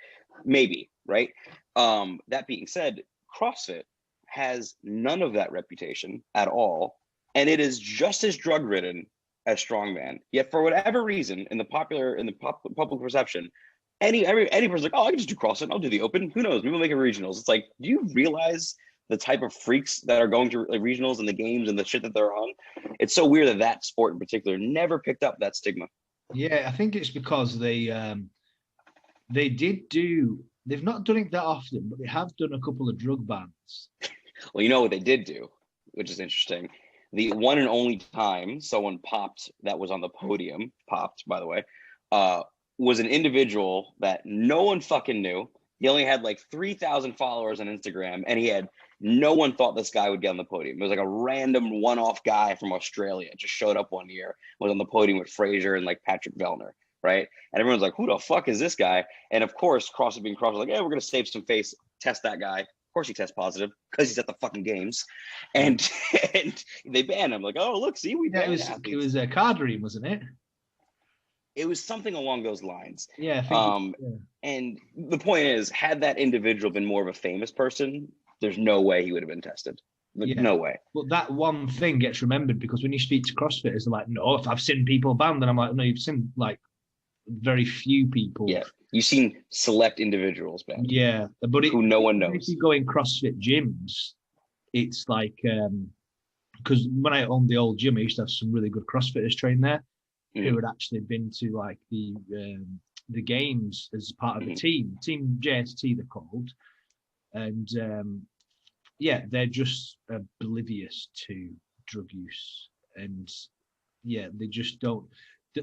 maybe, right? That being said, CrossFit has none of that reputation at all, and it is just as drug ridden as strongman. Yet for whatever reason, in the public perception, any person's like, oh, I can just do CrossFit, I'll do the open, who knows, maybe we'll make it regionals. It's like, do you realize the type of freaks that are going to like regionals and the games and the shit that they're on? It's so weird that sport in particular never picked up that stigma. Yeah, I think it's because they've not done it that often, but they have done a couple of drug bans. Well, you know what they did do, which is interesting. The one and only time someone popped that was on the podium, by the way, was an individual that no one fucking knew. He only had like 3,000 followers on Instagram, and no one thought this guy would get on the podium. It was like a random one-off guy from Australia. Just showed up one year, was on the podium with Fraser and like Patrick Vellner, right? And everyone's like, who the fuck is this guy? And of course, CrossFit being CrossFit, like, yeah, we're going to save some face, test that guy. Of course he tests positive because he's at the fucking games. And they banned him. Like, oh, look, see, we banned it was a car dream, wasn't it? It was something along those lines. Yeah. I think And the point is, had that individual been more of a famous person, there's no way he would have been tested. No way. But that one thing gets remembered because when you speak to CrossFitters, they're like, no, if I've seen people banned, and I'm like, no, you've seen like very few people. Yeah. You've seen select individuals banned. Yeah. But who no one knows. If you go in CrossFit gyms, it's like, because when I owned the old gym, I used to have some really good CrossFitters train there who had actually been to like the games as part of the team JST they're called. And they're just oblivious to drug use, and they just don't.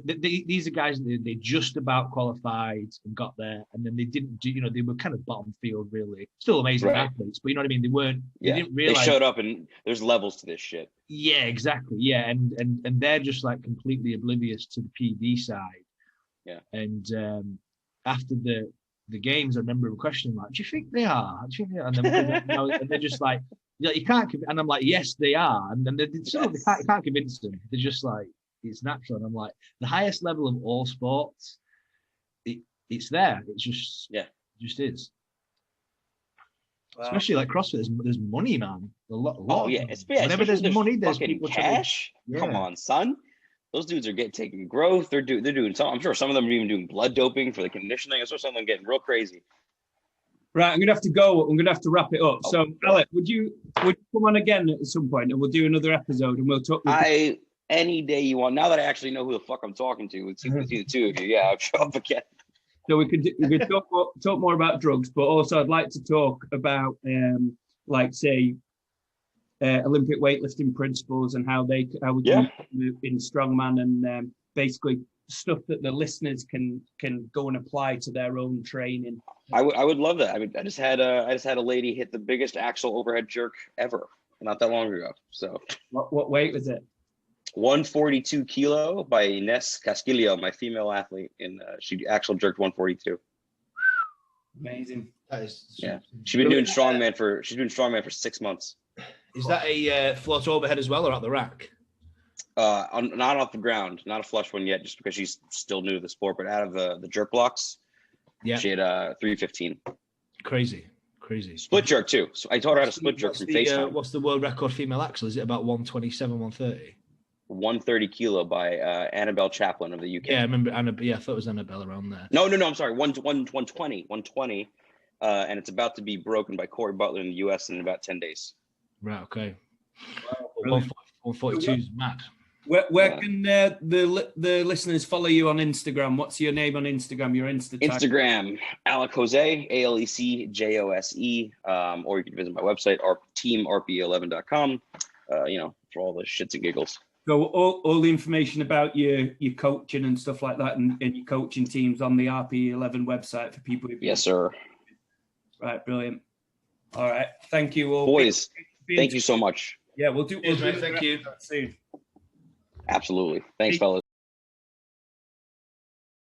These are guys that they just about qualified and got there, and then they didn't do. They were kind of bottom field, really. Still amazing athletes, but you know what I mean. They weren't. They didn't realize they showed up, and there's levels to this shit. Yeah, exactly. Yeah, and they're just like completely oblivious to the PD side. Yeah, and after the games, I remember questioning like, "Do you think they are? Do you think they are?" And they're just like, "You can't." And I'm like, "Yes, they are." And then they can't convince them. They're just like, "It's natural." And I'm like, the highest level of all sports, it's there. It's just it just is. Wow. Especially like CrossFit, there's money, man. A lot. Whenever there's money, there's people cash. Come on, son. Those dudes are taking growth. They're doing some. I'm sure some of them are even doing blood doping for the conditioning. I saw some of them getting real crazy. Right, I'm gonna have to go. I'm gonna have to wrap it up. So, Alec, would you come on again at some point, and we'll do another episode, and we'll talk. Any day you want. Now that I actually know who the fuck I'm talking to, it's the two of you. Yeah, I'll show up again. So we could talk more about drugs, but also I'd like to talk about Olympic weightlifting principles and how we can in Strongman, and basically stuff that the listeners can go and apply to their own training. I would love that. I mean, I just had a lady hit the biggest axle overhead jerk ever not that long ago. So what weight was it? 142 kilo by Inés Casquillo, my female athlete, and she actual jerked 142. Amazing. That is, she's been doing strongman for 6 months. Is that a float overhead as well, or at the rack? Not off the ground, not a flush one yet, just because she's still new to the sport. But out of the jerk blocks, she had 315. Crazy. Split jerk too. So I taught her how to split jerk from FaceTime. What's the world record female axle? Is it about 127, 130? 130 kilo by Annabelle Chaplin of the UK. Yeah, I remember Annabelle. Yeah, I thought it was Annabelle around there. No, I'm sorry. 120. And it's about to be broken by Corey Butler in the US in about 10 days. Right. Okay. Wow, 142 is mad. Where can the listeners follow you on Instagram? What's your name on Instagram? Your Instagram, Alec Jose, AlecJose. Or you can visit my website, teamrp11.com. For all the shits and giggles. So all the information about your coaching and stuff like that, and your coaching teams on the RP11 website for people. Yes, sir. Right, brilliant. All right, thank you all, boys. Thank you so much. Yeah, we'll do. Thank you. Soon. Absolutely. Thanks, fellas.